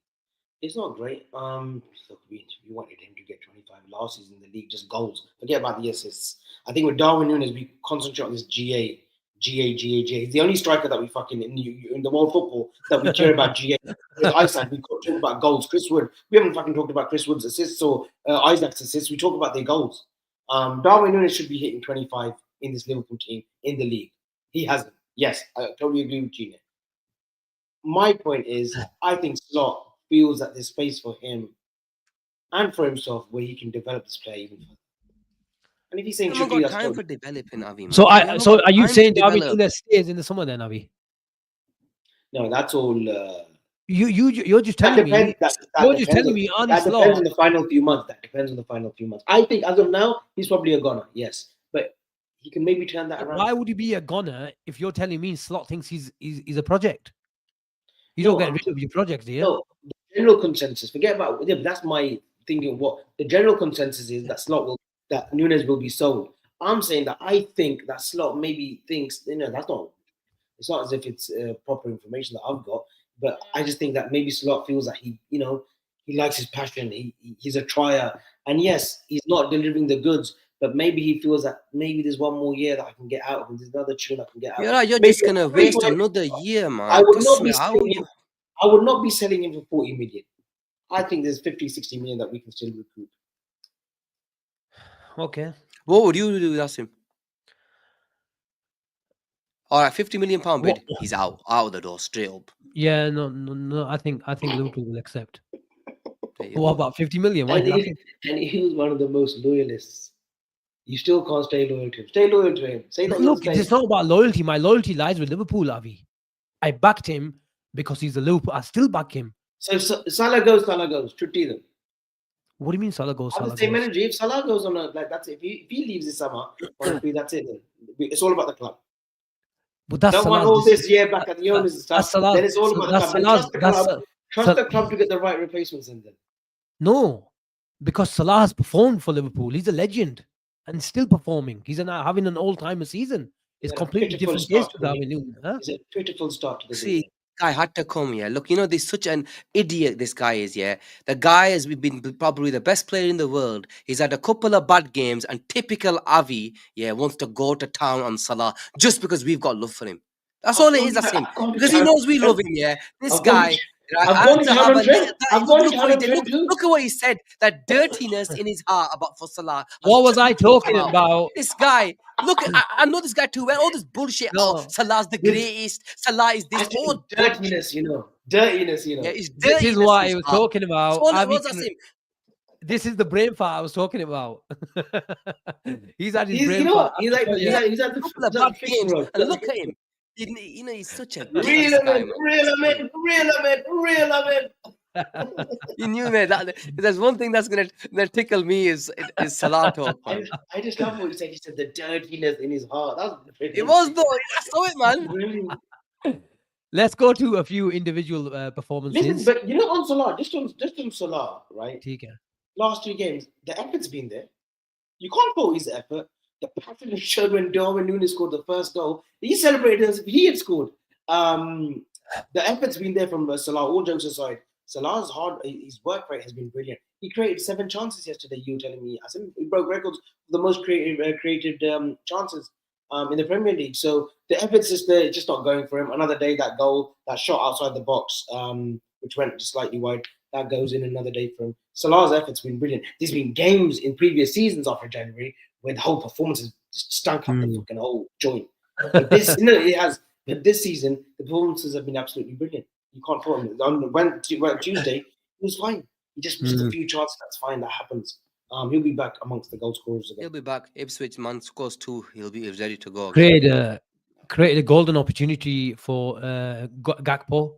It's not great. Look, we wanted him to get 25 last season in the league, just goals. Forget about the assists. I think with Darwin Núñez, we concentrate on this GA. He's the only striker that we fucking in the world football that we care about. GA. With Isaac, we talk about goals. Chris Wood, we haven't fucking talked about Chris Wood's assists or Isaac's assists. We talk about their goals. Darwin Núñez should be hitting 25 in this Liverpool team in the league. He hasn't. Yes, I totally agree with Gina. My point is, I think Slot feels that there's space for him and for himself where he can develop this player even further. And if he's saying We haven't Shakiri, got that's time for totally... developing, Avi. Man. So, We haven't so got are you time to saying Darwin develop. Núñez stays in the summer then, Avi? No, that's all. You're just telling me. You're just telling me on That Slot. depends on the final few months. I think as of now, he's probably a goner, yes. But he can maybe turn that around. Why would he be a goner if you're telling me Slot thinks he's a project? You No, don't get I'm rid of your projects, do you? No, the general consensus. Forget about that's my thinking. What the general consensus is that that Núñez will be sold. I'm saying that I think that Slot maybe thinks that's not. It's not as if it's proper information that I've got, but I just think that maybe Slot feels that he likes his passion. He's a trier, and yes, he's not delivering the goods. But maybe he feels that maybe there's one more year that I can get out of him. There's another tune I can get out. You're right. You're maybe just gonna waste another year, man. I would not be selling him for 40 million. I think there's 50, 60 million that we can still recoup. Okay. What would you do with Asim? All right, £50 million bid. He's out of the door, straight up. Yeah, no. I think Liverpool will accept. What about 50 million? Why and he was one of the most loyalists. You still can't stay loyal to him. Stay loyal to him. Say that. Look, it's not about loyalty. My loyalty lies with Liverpool, Avi. I backed him because he's a Liverpool. I still back him. So Salah goes. Chutti them. What do you mean Salah goes? I'm the same energy. If Salah goes on that's it. If he leaves this summer, honestly, that's it. Then. It's all about the club. But that's don't want all this year back at the owners and stuff. Then it's all about the club. Trust the club to get the right replacements in. Then. No, because Salah has performed for Liverpool. He's a legend and still performing. He's having an all-timer season. It's completely different case to Darwin Núñez. It's a pitiful start to the season. Guy had to come here. Look, there's such an idiot this guy is, yeah. The guy has been probably the best player in the world. He's had a couple of bad games, and typical Avi, wants to go to town on Salah just because we've got love for him. That's all it is, Asim. Because he knows we love him, yeah. This guy... Look at what he said. That dirtiness in his heart for Salah. What was I talking about? This guy. Look, I know this guy too well. All this bullshit. No. Oh, Salah's the greatest. Salah is this. All dirtiness, Dirtiness, Yeah, it's dirtiness. This is what I was talking about. This is the brain fart I was talking about. He's had his brain fart. He's had a couple of bad games. And look at him. He's such a real of it. You knew, man. There's one thing that's gonna tickle me is Salah talk. I just love what you said. He said the dirtiness in his heart. It was though. I saw it, man. Let's go to a few individual performances. Listen, but on Salah, just on Salah, right? Last 2 games, the effort's been there. You can't fault his effort. The passion he showed when Darwin Núñez scored the first goal, he celebrated as if he had scored. The effort's been there from Salah, all jokes aside. Salah's his work rate has been brilliant. He created 7 chances yesterday, you were telling me. Asim, he broke records for the most created chances in the Premier League. So the effort's just there, just not going for him. Another day, that goal, that shot outside the box, which went slightly wide, that goes in another day for him. Salah's effort's been brilliant. There's been games in previous seasons after January where the whole performance has stunk up the fucking whole joint. But this, it has. But this season, the performances have been absolutely brilliant. You can't fault him. On Tuesday, it was fine. He just missed a few chances. That's fine. That happens. He'll be back amongst the goal scorers again. He'll be back. Ipswich man scores 2. He'll be ready to go. Created a golden opportunity for Gakpo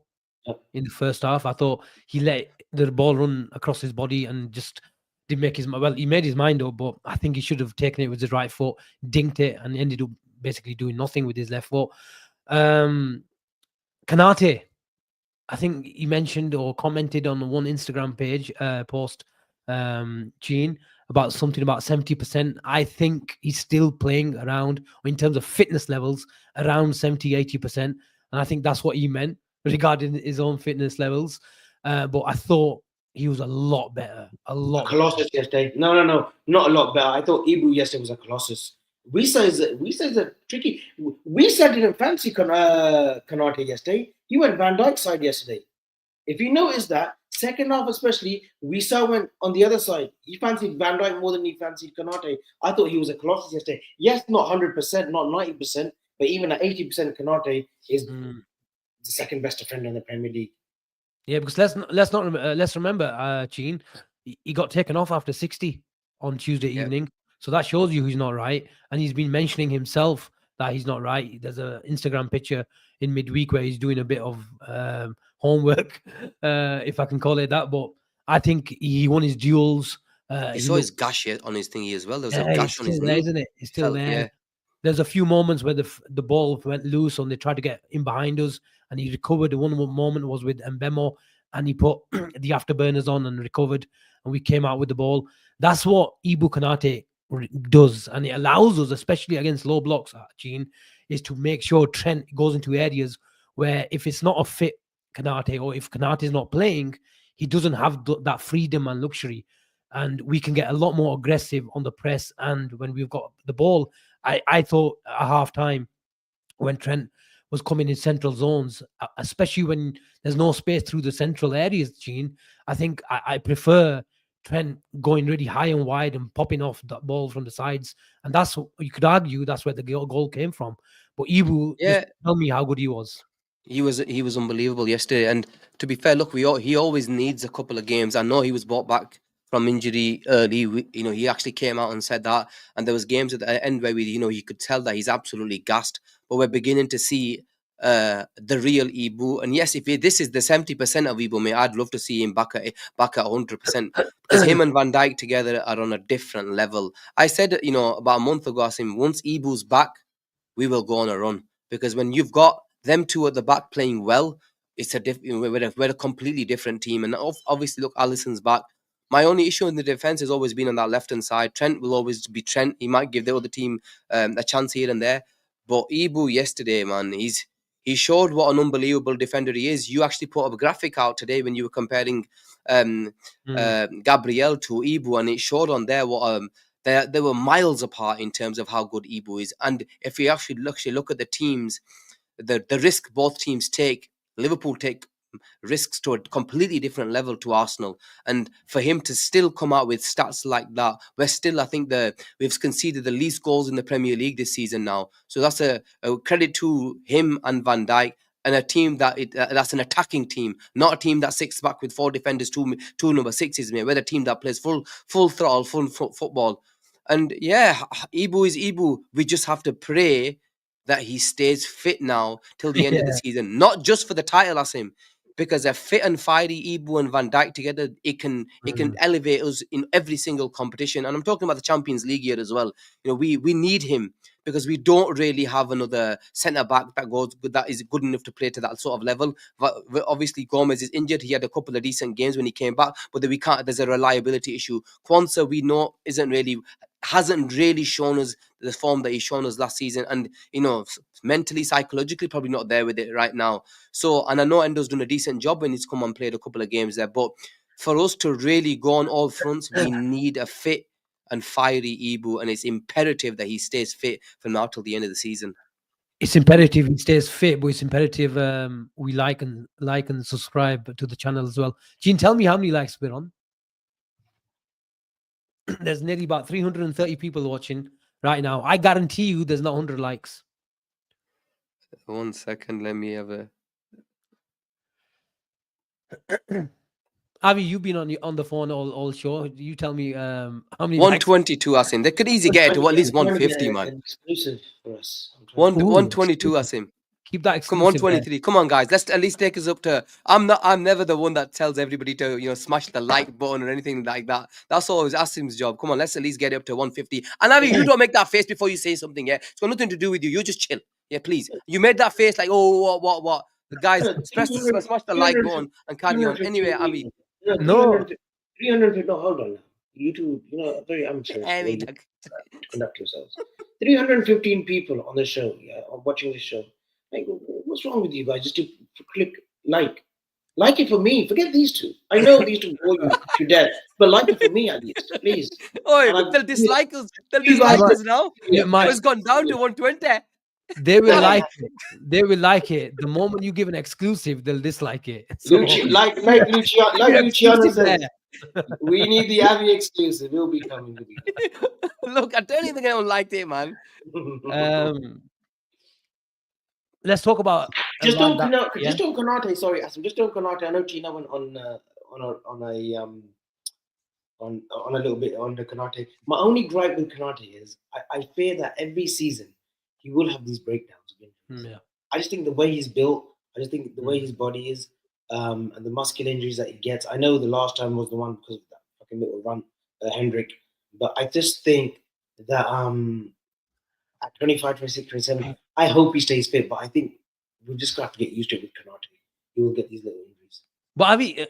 in the first half. I thought he let the ball run across his body and just didn't make he made his mind up, but I think he should have taken it with his right foot, dinked it, and ended up basically doing nothing with his left foot. Kanate, I think he mentioned or commented on one Instagram page post, Gene, about something about 70%. I think he's still playing around, in terms of fitness levels, around 70, 80%. And I think that's what he meant regarding his own fitness levels. But I thought he was a lot better. A lot Colossus yesterday. No, not a lot better. I thought Ibu yesterday was a Colossus. Wisa is a tricky. Wisa didn't fancy Kanate yesterday. He went Van Dijk's side yesterday. If you notice that, second half especially, Wisa went on the other side. He fancied Van Dijk more than he fancied Kanate. I thought he was a Colossus yesterday. Yes, not 100%, not 90%, but even at 80%, Kanate is the second best defender in the Premier League. Yeah, because let's remember, Gene, he got taken off after 60 on Tuesday evening. So that shows you he's not right. And he's been mentioning himself that he's not right. There's an Instagram picture in midweek where he's doing a bit of homework, if I can call it that. But I think he won his duels. He saw his gash on his thingy as well. There was a Yeah, gash on his there, knee. isn't it? It's still there. Yeah. There's a few moments where the ball went loose and they tried to get in behind us, and he recovered. The one moment was with Mbemo, and he put the afterburners on and recovered, and we came out with the ball. That's what Ibu Kanate does, and it allows us, especially against low blocks, Gene, is to make sure Trent goes into areas where if it's not a fit Kanate, or if Kanate is not playing, he doesn't have that freedom and luxury, and we can get a lot more aggressive on the press. And when we've got the ball, I thought at half time when Trent was coming in central zones, especially when there's no space through the central areas, Gene, I think I prefer Trent going really high and wide and popping off that ball from the sides. And that's, you could argue, that's where the goal came from. But Ibu, just tell me how good he was. He was unbelievable yesterday. And to be fair, look, he always needs a couple of games. I know he was brought back from injury early. He actually came out and said that. And there was games at the end where you could tell that he's absolutely gassed. But we're beginning to see the real Ibu. And yes, if this is the 70% of Ibu, mate, I'd love to see him back at 100%, because him and Van Dijk together are on a different level. I said, about a month ago, Asim, once Ibu's back, we will go on a run, because when you've got them two at the back playing well, it's we're a completely different team. And obviously, look, Alisson's back. My only issue in the defense has always been on that left-hand side. Trent will always be Trent. He might give the other team a chance here and there. But Ibu yesterday, man, he showed what an unbelievable defender he is. You actually put a graphic out today when you were comparing Gabriel to Ibu, and it showed on there what they were miles apart in terms of how good Ibu is. And if you actually look at the teams, the risk both teams take, Liverpool take risks to a completely different level to Arsenal, and for him to still come out with stats like that, we're still, I think, we've conceded the least goals in the Premier League this season now. So that's a credit to him and Van Dijk, and a team that's an attacking team, not a team that sits back with four defenders, two number sixes. We're a team that plays full throttle, full football. And yeah, Ibu is Ibu. We just have to pray that he stays fit now till the end of the season, not just for the title, Asim, because a fit and fiery Ibu and Van Dijk together, it can elevate us in every single competition. And I'm talking about the Champions League here as well. We need him, because we don't really have another centre back that is good enough to play to that sort of level. But obviously, Gomez is injured. He had a couple of decent games when he came back, but then we can't. There's a reliability issue. Kwanzaa, we know, hasn't really shown us the form that he's shown us last season, and mentally, psychologically, probably not there with it right now. So, and I know Endo's done a decent job when he's come and played a couple of games there, but for us to really go on all fronts, we need a fit and fiery Ibu, and it's imperative that he stays fit from now till the end of the season. It's imperative he stays fit, but it's imperative we like and subscribe to the channel as well. Gene, tell me how many likes we're on. There's nearly about 330 people watching right now. I guarantee you there's not 100 likes. 1 second, let me have a... Avi, you've been on the phone all show. You tell me how many 122, Asim. They could easily get it to at least 150, man. Exclusive for us. 122, Asim. Keep that exclusive. Come on, 123. Come on, guys. Let's at least take us up to... I'm never the one that tells everybody to, smash the like button or anything like that. That's always Asim's job. Come on, let's at least get it up to 150. And Avi, you don't make that face before you say something, yeah? It's got nothing to do with you. You just chill. Yeah, please. You made that face like, oh, what? The guys, No, smash the like button and carry on. Anyway, Avi, No. 300, no, hold on now. You two, very amateurish way Avi, you conduct yourselves. 315 people on the show, are watching the show. Like, what's wrong with you guys? Just to click like. Like it for me. Forget these two. I know these two bore you to death, but like it for me at least, please. oh, And I- they'll dislike us. They'll You guys- dislike us now. You might- It's gone down to 120. They will like it. They will like it. The moment you give an exclusive, they'll dislike it. So, like Luciano exclusive says, there. we need the Avi exclusive. We'll be coming with Look, I don't even don't like it, man. you. Let's talk about Just around don't, that- just don't Konate. Sorry, Asim. Just don't Konate. I know Tina went on a little bit on the Konate. My only gripe with Konate is I fear that every season he will have these breakdowns again. Yeah. I just think the way he's built, I just think the way his body is, and the muscular injuries that he gets. I know the last time was the one because of that fucking little run, Hendrick. But I just think that at 25, 26, 27, I hope he stays fit. But I think we're just going to have to get used to it with Konate. He will get these little injuries. But Avi,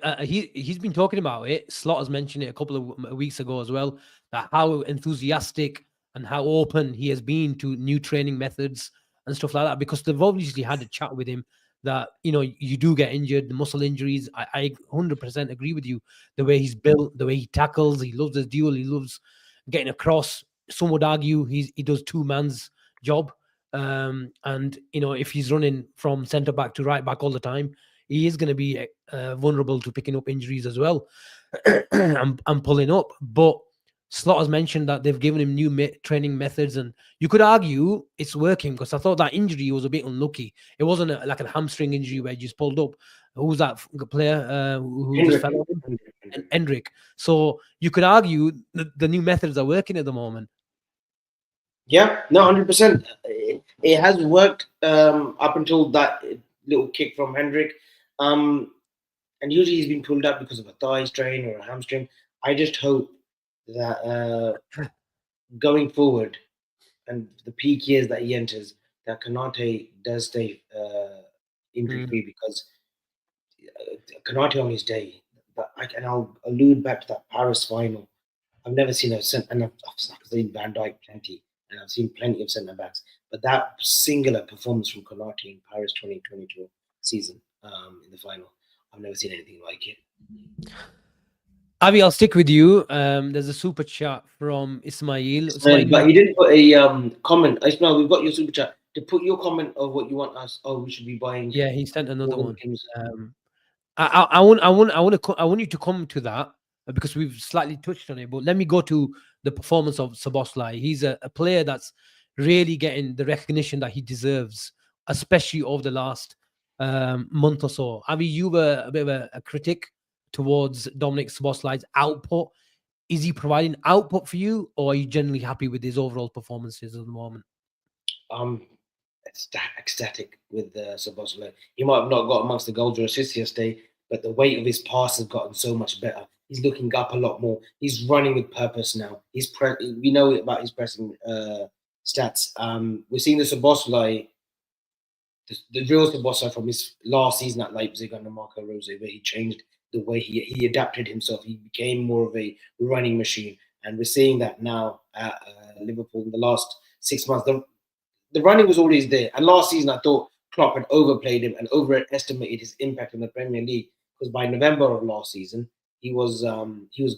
he's been talking about it. Slot has mentioned it a couple of weeks ago as well. That how enthusiastic and how open he has been to new training methods and stuff like that. Because they've obviously had a chat with him that you do get injured, the muscle injuries. I 100% agree with you. The way he's built, the way he tackles, he loves his duel, he loves getting across. Some would argue he does two man's job. And if he's running from centre back to right back all the time, he is going to be vulnerable to picking up injuries as well and pulling up. But Slot has mentioned that they've given him new training methods, and you could argue it's working because I thought that injury was a bit unlucky. It wasn't like a hamstring injury where he just pulled up. Who was that player who just fell off? Hendrick. So you could argue the new methods are working at the moment. Yeah, no, 100%. It has worked up until that little kick from Hendrick. And usually he's been pulled up because of a thigh strain or a hamstring. I just hope that going forward and the peak years that he enters, that Konate does stay injury-free because Konate on his day, and I'll allude back to that Paris final. I've never seen I've seen Van Dijk plenty, and I've seen plenty of centre backs, but that singular performance from Konate in Paris 2022 season in the final, I've never seen anything like it. Avi, I'll stick with you. There's a super chat from Ismail. But he didn't put a comment. Ismail, we've got your super chat to put your comment of what you want us. Oh, we should be buying. Yeah, he sent another one. Games. I want you to come to that because we've slightly touched on it. But let me go to the performance of Szoboszlai. He's a player that's really getting the recognition that he deserves, especially over the last month or so. Avi, you were a bit of a critic towards Dominic Szoboszlai's output. Is he providing output for you, or are you generally happy with his overall performances at the moment? Ecstatic with Szoboszlai. He might have not got amongst the goals or assists yesterday, but the weight of his pass has gotten so much better. He's looking up a lot more. He's running with purpose now. We know about his pressing stats. We're seeing the Szoboszlai, the real Szoboszlai from his last season at Leipzig under Marco Rose, where he changed the way he adapted himself. He became more of a running machine. And we're seeing that now at Liverpool in the last 6 months. The running was always there. And last season, I thought Klopp had overplayed him and overestimated his impact in the Premier League. Because by November of last season, he was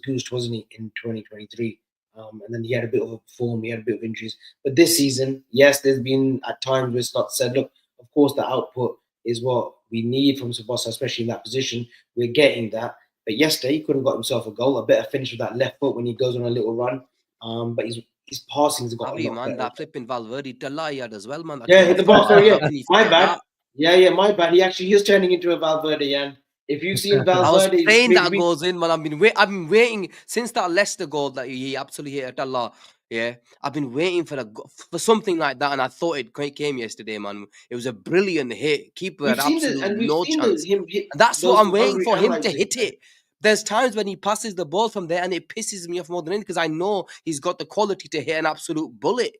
goosed, wasn't he, in 2023? And then he had a bit of a form, he had a bit of injuries. But this season, yes, there's been at times where Scott said, look, of course, the output is what we need from Szoboszlai, especially in that position. We're getting that. But yesterday, he could have got himself a goal, a better finish with that left foot when he goes on a little run. But his passing's got a lot better. That flipping Valverde Tella he had as well, man. Yeah, hit the ball. Sorry, yeah. My bad. Yeah, my bad. He actually is turning into a Valverde, and if you've seen Valverde, I was praying that goes in, man. I've been waiting since that Leicester goal that he absolutely hit at Allah. Yeah, I've been waiting for something like that, and I thought it came yesterday, man. It was a brilliant hit. Keeper had absolutely no chance. And that's what I'm waiting for, him to hit it. There's times when he passes the ball from there, and it pisses me off more than anything because I know he's got the quality to hit an absolute bullet.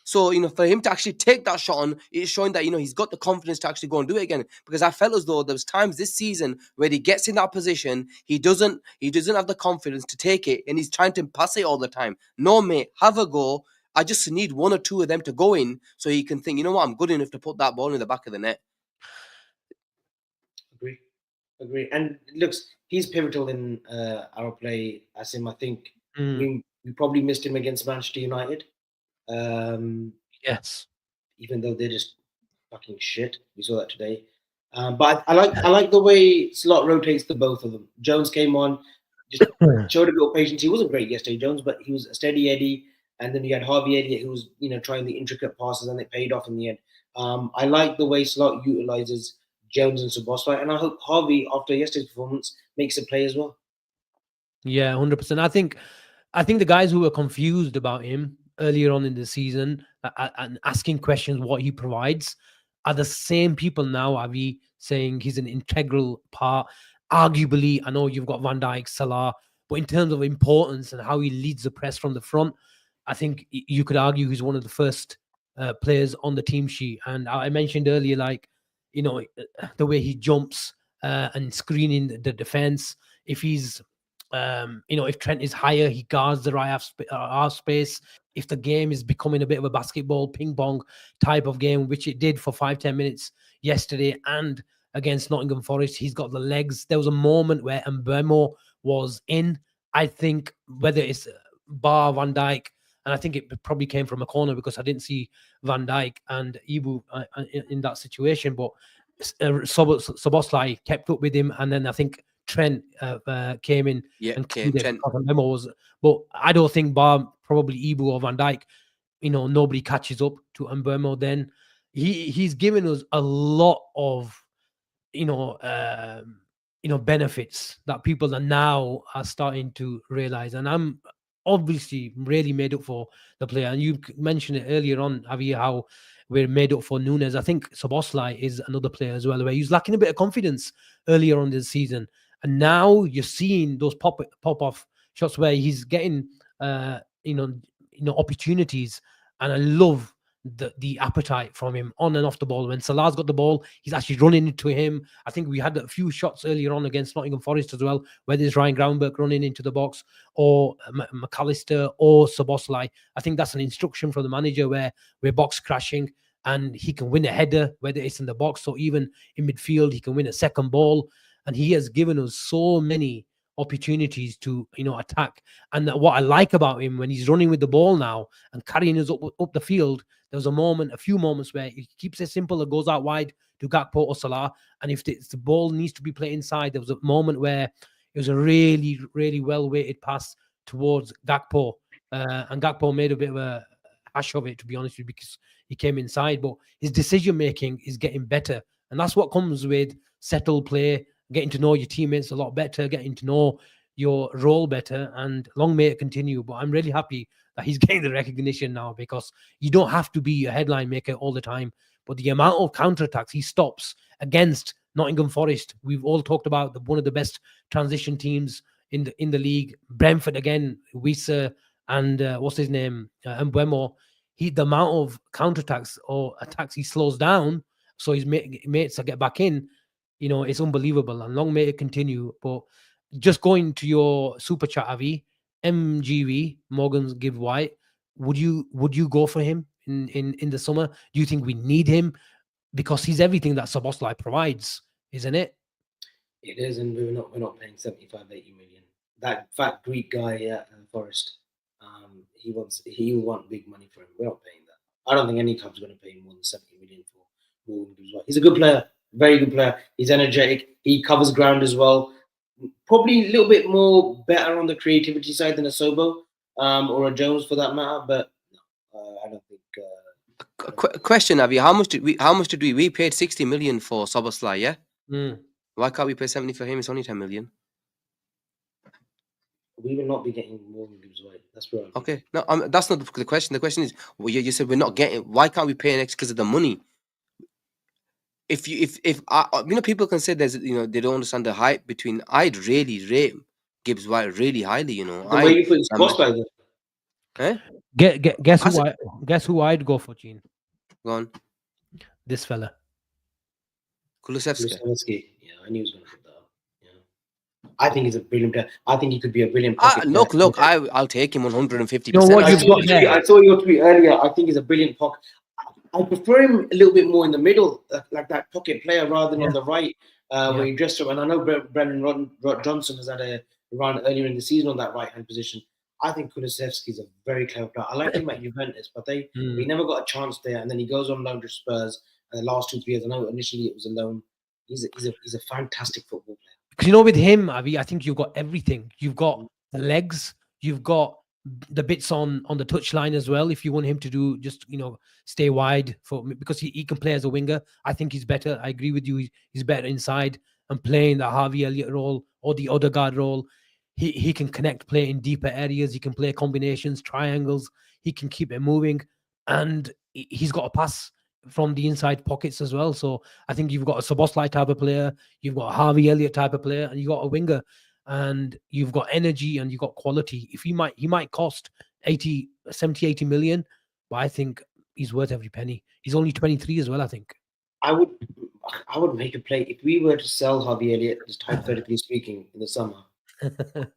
So, for him to actually take that shot on, it's showing that, he's got the confidence to actually go and do it again. Because I felt as though there was times this season where he gets in that position, he doesn't have the confidence to take it, and he's trying to pass it all the time. No, mate, have a go. I just need one or two of them to go in so he can think, you know what, I'm good enough to put that ball in the back of the net. Agree. And looks, he's pivotal in our play, Asim. I think we probably missed him against Manchester United. Yes. Even though they're just fucking shit. We saw that today. But I like the way Slot rotates the both of them. Jones came on, just showed a bit of patience. He wasn't great yesterday, Jones, but he was a steady Eddie. And then you had Harvey Elliott, who was trying the intricate passes, and it paid off in the end. I like the way Slot utilizes Jones and Szoboszlai, and I hope Harvey, after yesterday's performance, makes a play as well. Yeah, 100%. I think the guys who were confused about him earlier on in the season and asking questions what he provides are the same people now, Avi, saying he's an integral part. Arguably, I know you've got Van Dijk, Salah, but in terms of importance and how he leads the press from the front, I think you could argue he's one of the first players on the team sheet. And I mentioned earlier, the way he jumps and screening the defense. If he's if Trent is higher, he guards the right half space. If the game is becoming a bit of a basketball ping pong type of game, which it did for 5-10 minutes yesterday and against Nottingham Forest, he's got the legs. There was a moment where Mbeumo was in. I think whether it's Bar Van Dijk, and I think it probably came from a corner because I didn't see Van Dijk and Ibu in that situation, but Szoboszlai kept up with him, and then I think Trent came in and Trent. But I don't think bar probably Ibu or Van Dijk, nobody catches up to Mbeumo. Then he's given us a lot of benefits that people are now starting to realize, and I'm obviously really made up for the player. And you mentioned it earlier on, Javier, how we're made up for Nunes. I think Szoboszlai is another player as well, where he's lacking a bit of confidence earlier on this season. And now you're seeing those pop off shots where he's getting, opportunities. And I love the appetite from him on and off the ball. When Salah's got the ball, he's actually running into him. I think we had a few shots earlier on against Nottingham Forest as well, whether it's Ryan Groundberg running into the box or McAllister or Szoboszlai. I think that's an instruction from the manager where we're box crashing and he can win a header, whether it's in the box or even in midfield, he can win a second ball. And he has given us so many opportunities to, attack. And what I like about him when he's running with the ball now and carrying us up the field, there was a few moments where he keeps it simple and goes out wide to Gakpo or Salah. And if the ball needs to be played inside, there was a moment where it was a really, really well-weighted pass towards Gakpo. And Gakpo made a bit of a hash of it, to be honest with you, because he came inside. But his decision-making is getting better. And that's what comes with settled play, getting to know your teammates a lot better, getting to know your role better, and long may it continue. But I'm really happy that he's getting the recognition now, because you don't have to be a headline maker all the time. But the amount of counterattacks he stops against Nottingham Forest, we've all talked about one of the best transition teams in the league. Brentford again, Wissa and what's his name, Mbeumo. The amount of counterattacks or attacks he slows down so his mates will get back in, it's unbelievable, and long may it continue. But just going to your super chat, Avi, MGV, Morgan's Give White, would you go for him in the summer? Do you think we need him? Because he's everything that Szoboszlai provides, isn't it? It is, and we're not paying 75, 80 million. That fat Greek guy at Forest, he will want big money for him. We're not paying that. I don't think any club's going to pay more than 70 million for Morgan Gibbs White. He's a good player. Very good player. He's energetic. He covers ground as well. Probably a little bit more better on the creativity side than a Sobo or a Jones for that matter. But no, I don't think. Question, Avi: How much did we paid 60 million for Szoboszlai? Yeah. Why can't we pay 70 for him? It's only 10 million. We will not be getting more than Gibbs White. That's right. Okay, no, that's not the question. The question is, well, you said we're not getting. Why can't we pay an extra? Because of the money. If people can say there's they don't understand the hype between. I'd really rate Gibbs White really highly. The way you put Szoboszlai there. Eh? Guess who Asim- guess who I'd go for, Gene? Go on. This fella. Kulusevski. Kulusevski. Yeah, I knew he was going to put that up. Yeah. I think he's a brilliant player. I think he could be a brilliant pocket player. Look, I'll take him 150%. You know what I you've saw got your tweet- there? I saw your tweet earlier. I think he's a brilliant pocket. I prefer him a little bit more in the middle, like that pocket player, rather than on the right, where he dressed up. And I know Brendan Johnson has had a run earlier in the season on that right-hand position. I think Kulusevski is a very clever player. I like him at Juventus, but he never got a chance there. And then he goes on loan to Spurs. And the last 2-3 years, I know initially it was a loan. He's a fantastic football player. Because you know, with him, Avi, I think you've got everything. You've got the legs, you've got the bits on the touchline as well. If you want him to do just stay wide because he can play as a winger. I think he's better. I agree with you. He's better inside and playing the Harvey Elliott role or the Odegaard role. He can connect, play in deeper areas. He can play combinations, triangles. He can keep it moving, and he's got a pass from the inside pockets as well. So I think you've got a Szoboszlai type of player, you've got a Harvey Elliott type of player, and you've got a winger, and you've got energy and you've got quality. If he might cost 70-80 million, but I think he's worth every penny. He's only 23 as well, I think. I would make a play if we were to sell Harvey Elliott, just hypothetically speaking, in the summer.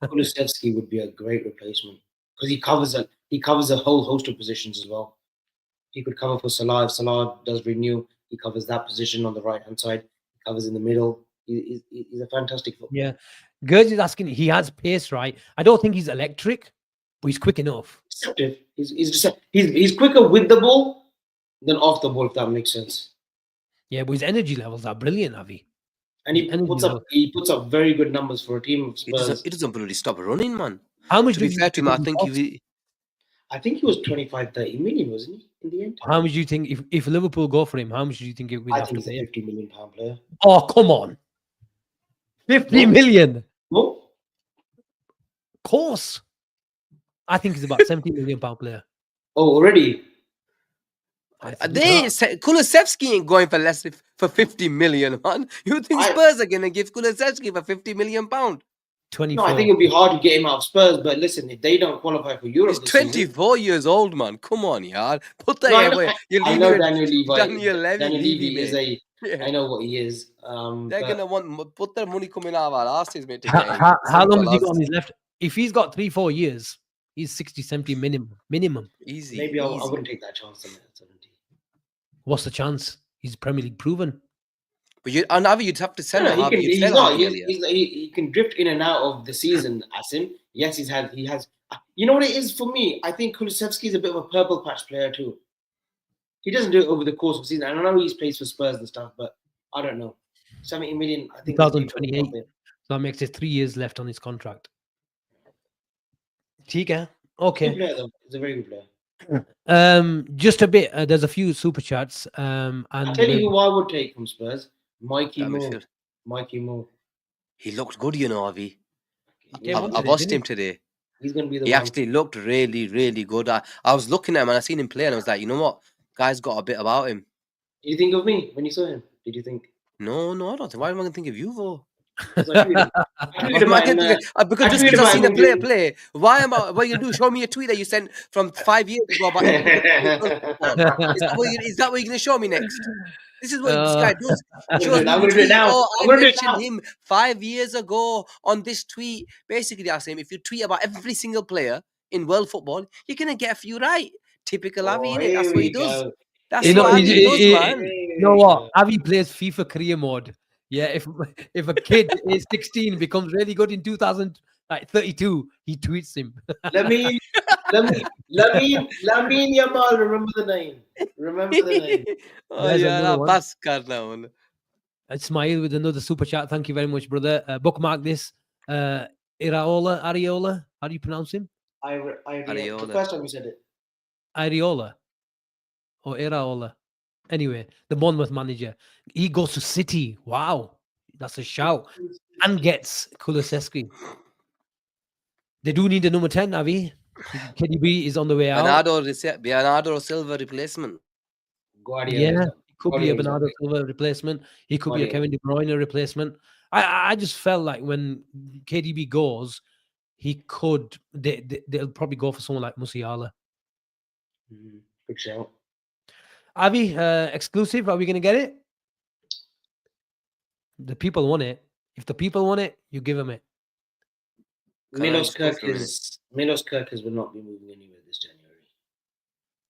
Kulusevski would be a great replacement because he covers a whole host of positions as well. He could cover for Salah. If Salah does renew, he covers that position on the right-hand side. He covers in the middle. He's a fantastic footballer. Yeah. Gurj is asking, he has pace, right? I don't think he's electric, but he's quick enough. Deceptive. He's quicker with the ball than off the ball, if that makes sense. Yeah, but his energy levels are brilliant, Avi. And he puts up very good numbers for a team of Spurs. It doesn't really stop running, man. How much To be fair to him, I think he was 25-30 million, wasn't he, in the end? How much do you think, if Liverpool go for him, how much do you think it will I have think to he's a pay? £50 million player. Oh, come on. 50 million. No? Of course. I think he's about 70 million pound player. Oh, already? Kulusevski ain't going for less for 50 million, man. You think Spurs are going to give Kulusevski for 50 million pound? 24. No, I think it'll be hard to get him out of Spurs, but listen, if they don't qualify for Europe, he's 24 years old, man. Come on, yaar. Put that away. I know Daniel Levy is I know what he is. They're going to put their money coming out of our asses, mate. How long has he got on his left? If he's got 3-4 years, he's 60-70 minimum. Easy. Maybe I wouldn't take that chance on that. 70. What's the chance? He's Premier League proven. But you'd have to sell him. He can drift in and out of the season, Asim. Yes, he has. You know what it is for me? I think Kulusevski is a bit of a purple patch player too. He doesn't do it over the course of the season. I don't know he's plays for Spurs and stuff, but I don't know. 70 million, I think. 2028. So that makes it 3 years left on his contract. Okay. Good player, though. He's a very good player. Just a bit. There's a few super chats. And I'll tell you who I would take from Spurs. Mikey Moore. He looked good, you know, Avi. Yeah, I watched him today. He's going to be the He one. actually looked really, really good. I was looking at him and I seen him play and I was like, you know what? Guy's got a bit about him. Did you think of me when you saw him? Did you think? No, I don't think. Why am I going to think of you, though? Because just because I've seen a player play, why am I? What you do? Show me a tweet that you sent from 5 years ago. About is that what you're going to show me next? This is what this guy does. I'm going to do it now. I mentioned him 5 years ago on this tweet. Basically, I say, if you tweet about every single player in world football, you're going to get a few right. Typical Avi, innit? That's what he does. That's what Avi does, man. You know what? Avi plays FIFA career mode. Yeah, if a kid is 16 becomes really good in 2032, he tweets him. Lamine Yamal, remember the name. Oh yeah, that Pascal now. Ismail with another super chat. Thank you very much, brother. Bookmark this. Areola. How do you pronounce him? Areola. The first time you said it. Areola or Iraola. Anyway, the Bournemouth manager, he goes to City. Wow, that's a shout. And gets Kulusevski. They do need a number 10, Avi. KDB is on the way out. Bernardo Silva replacement. Yeah, it could be a Bernardo Silva replacement. He could be a Kevin De Bruyne replacement. I just felt like when KDB goes, they'll probably go for someone like Musiala. Good shout. Avi, exclusive. Are we going to get it? The people want it. If the people want it, you give them it. Milos just go for a minute? Kirkers will not be moving anywhere this January.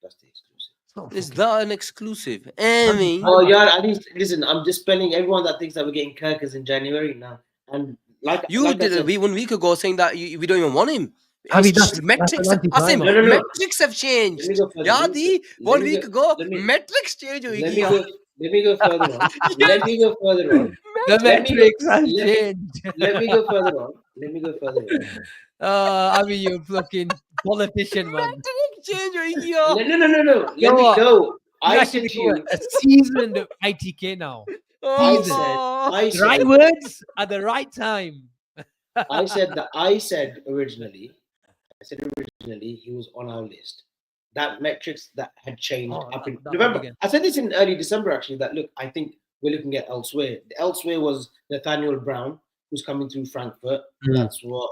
That's the exclusive. It's not Is fucking- that an exclusive? Amy. Oh yeah, at least listen. I'm dispelling everyone that thinks that we're getting Kirkers in January now. And like You like I did said, 1 week ago saying that we don't even want him. I mean, It's that's metrics. an Asim, anti-climax. No. metrics have Let changed. me go further. Yeah, Let me- one let me week go- ago, let me- metrics change. Let me go further on. Yeah. Let me go further on. The Let me go- metrics have let me- changed. Let me go further on. Let me go further on. I mean, you fucking politician, man. Metrics change. Yeah. No. You know what? No. I You're said actually to you. a seasoned ITK now. I Seasoned. said. The right words at the right time. I said originally he was on our list. That metrics that had changed Oh, up in that November. again. I said this in early December actually. That look, I think we're looking at elsewhere. The elsewhere was Nathaniel Brown, who's coming through Frankfurt. Mm. That's what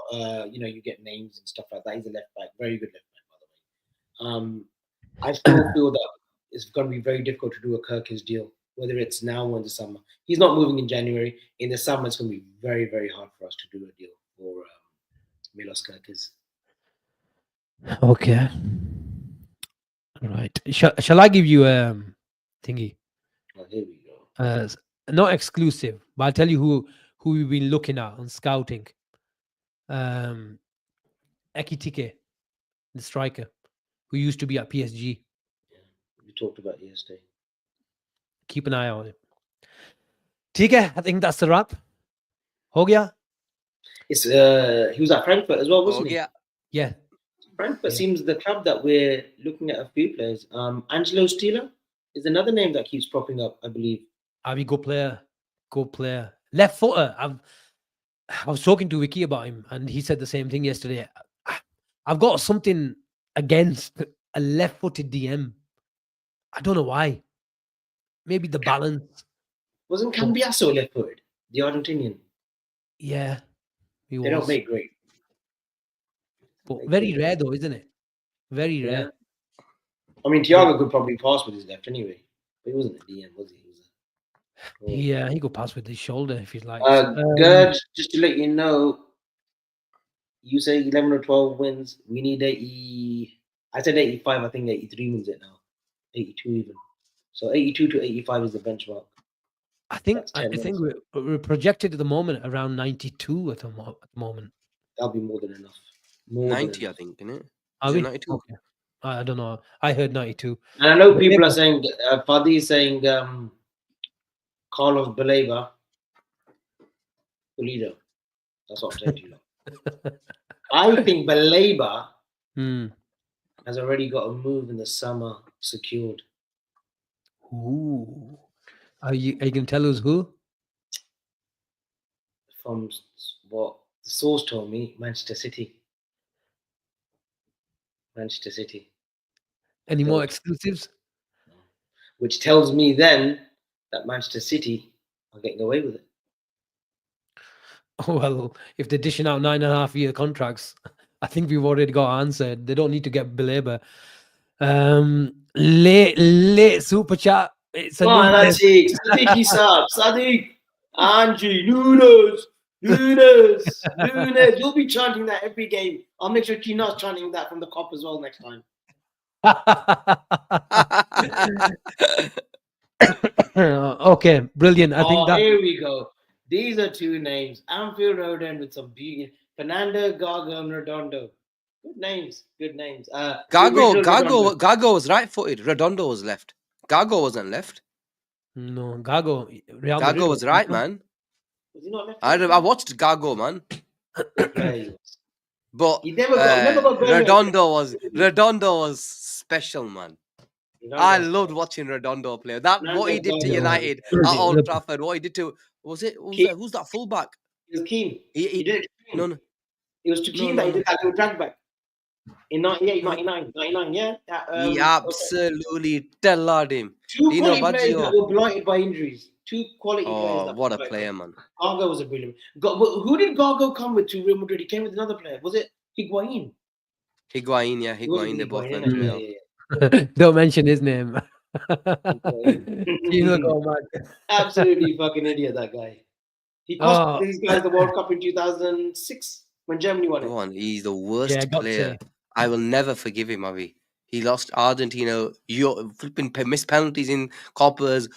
you get names and stuff like that. He's a left back, very good left back, by the way. I still feel that it's going to be very difficult to do a Kirkers deal, whether it's now or in the summer. He's not moving in January. In the summer, it's going to be very, very hard for us to do a deal for Milos Kirkers. Okay. Right. Shall I give you a thingy? Oh, here we go. Not exclusive, but I'll tell you who we've been looking at on scouting. Ekitike, the striker, who used to be at PSG. We talked about it yesterday. Keep an eye on him. Tika, I think that's the wrap. Ho gaya? It's he was at Frankfurt as well, wasn't he? Yeah. Yeah. Frankfurt Yeah. seems the club that we're looking at a few players. Angelo Stila is another name that keeps popping up, I believe. Avi, good player. Good player. Left footer. I was talking to Vicky about him, and he said the same thing yesterday. I've got something against a left-footed DM. I don't know why. Maybe the balance. Wasn't Cambiaso left-footed? The Argentinian. Yeah. He They don't was. make great. But very rare though, isn't it? Very rare. I mean, Thiago could probably pass with his left anyway. But he wasn't a DM, was he? Yeah, he could pass with his shoulder if he'd like. Gerd, just to let you know, you say 11 or 12 wins. We need 80. I said 85. I think 83 wins it now. 82 even. So 82 to 85 is the benchmark. I think That's 10 I think we're projected at the moment around 92 at the moment. That'll be more than enough. More 90, than I enough. think, isn't it? Are Is it we? 92? Okay. I don't know. I heard 92. And I know people are saying, Fadi is saying Carlos Baleba, Pulido. That's what I'm saying to you. I think Baleba has already got a move in the summer secured. Ooh. Are you going to tell us who? From what the source told me, Manchester City. Manchester City. Any more exclusives? Which tells me then that Manchester City are getting away with it. Well, if they're dishing out 9.5-year contracts, I think we've already got answered. They don't need to get Belabor. Late super chat. It's a Come on, that's it. Sadiq Isab, Sadiq, Angie, Nunes. You'll be chanting that every game. I'll make sure Kina's chanting that from the cop as well next time. Okay, brilliant. I think that. Here we go. These are two names. Anfield Road and with some beauty. Fernando, Gago, and Redondo. Good names. Good names. Gago was right-footed. Redondo was left. Gago wasn't left. No, Gago. Real Gago Madrid was right, man. Was he not left? I watched Gago, man. Yeah, he was. But He never got going. Redondo was special, man. I loved watching Redondo play. That what he did to United at Old Trafford, what he did to who's that fullback? He was keen. He did it. no. It was too keen that he did that little drag back. In 98, 99, yeah. He absolutely dellared him. Two Dino quality players Baggio. that were blighted by injuries. Two quality players. Oh, That what were a blighted. player, man. Gago was a brilliant. Who did Gago come with to Real Madrid? He came with another player. Was it Higuain? Higuain, they both went to Real. Don't mention his name. Okay. Gene will go mad. Absolutely fucking idiot, that guy. He cost Oh, these guys the World Cup in 2006 when Germany won it. Go on, he's the yeah, worst got to player. say. I will never forgive him, Avi. He lost Argentina, flipping missed penalties in coppers,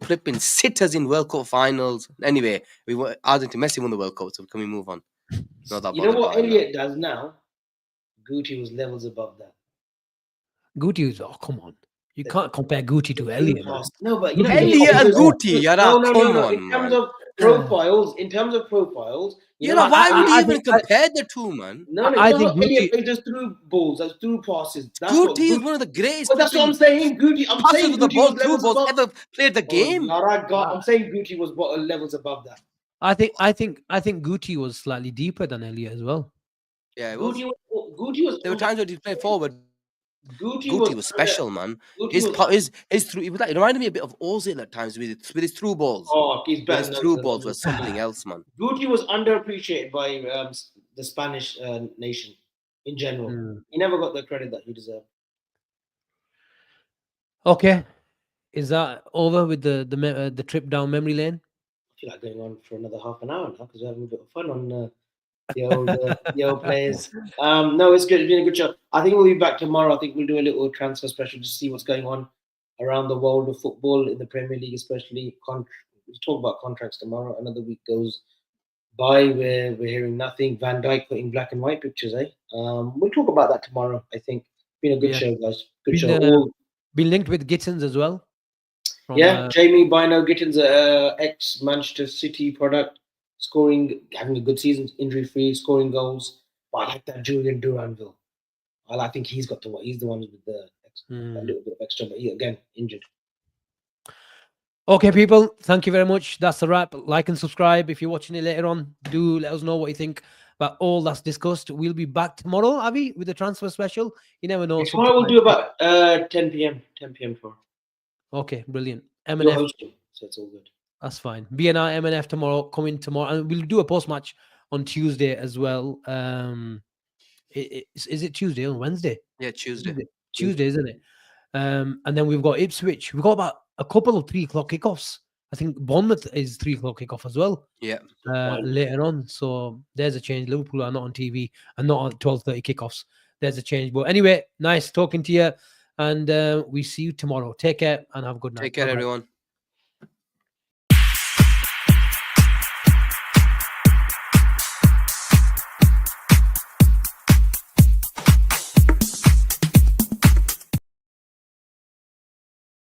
flipping sitters in World Cup finals. Anyway, Argentina. Messi won the World Cup, so can we move on? Not that You know bothered what by him now. Elliot does now? Guti was levels above that. Guti was, oh, come on. You can't compare Guti to Elliot, man. No, but you know, Elliot and because- Guti, yara, come on, In terms man. of profiles, you know, Why would you I even think- compare the two, man? no, I no, think no, Elliot Guti- plays just through balls, that's through passes. That's what Guti is one of the greatest But that's what I'm saying. Guti, I'm passes saying with the Guti ball was through levels balls above. ever played the game. I'm saying Guti was levels above that. I think Guti was slightly deeper than Elliot as well. Yeah, it was. Guti was. There were times when he played forward. Guti Guti was special, man. Guti His was- through. It reminded me a bit of Ozil at times with his through balls. Oh, he's But better. his than through Ozil. balls were something else, man. Guti was underappreciated by the Spanish nation in general. Mm. He never got the credit that he deserved. Okay. Is that over with the trip down memory lane? I feel like going on for another half an hour now because we're having a bit of fun on the old players. No, it's good. It's been a good show. I think we'll be back tomorrow. I think we'll do a little transfer special to see what's going on around the world of football in the Premier League, especially. We'll talk about contracts tomorrow. Another week goes by where we're hearing nothing. Van Dijk putting black and white pictures, eh? We'll talk about that tomorrow. I think been a good Yeah. show, guys. Good Been, show. Been linked with Gittins as well. From, Yeah, Jamie Bino Gittins, ex Manchester City product, having a good season, injury free, scoring goals. But I like that Julian Duranville. I think he's got he's the one with the a little bit of extra, but he again injured. Okay, people, thank you very much. That's a wrap. Like and subscribe if you're watching it later on. Do let us know what you think about all that's discussed. We'll be back tomorrow, Avi, with the transfer special. You never know. Tomorrow we'll do about 10 p.m. 10 p.m. for. Okay, brilliant. You're MNF, hosting, so it's all good. that's fine. BNR MNF tomorrow, coming tomorrow, and we'll do a post match on Tuesday as well. Is it Tuesday or Wednesday? Yeah, Tuesday. Tuesday, isn't it? And then we've got Ipswich. We've got about a couple of 3 o'clock kickoffs. I think Bournemouth is 3 o'clock kickoff as well. Yeah. Later on. So there's a change. Liverpool are not on TV and not on 12:30 kickoffs. There's a change. But anyway, nice talking to you. And we see you tomorrow. Take care and have a good night. Take care, Bye-bye. everyone.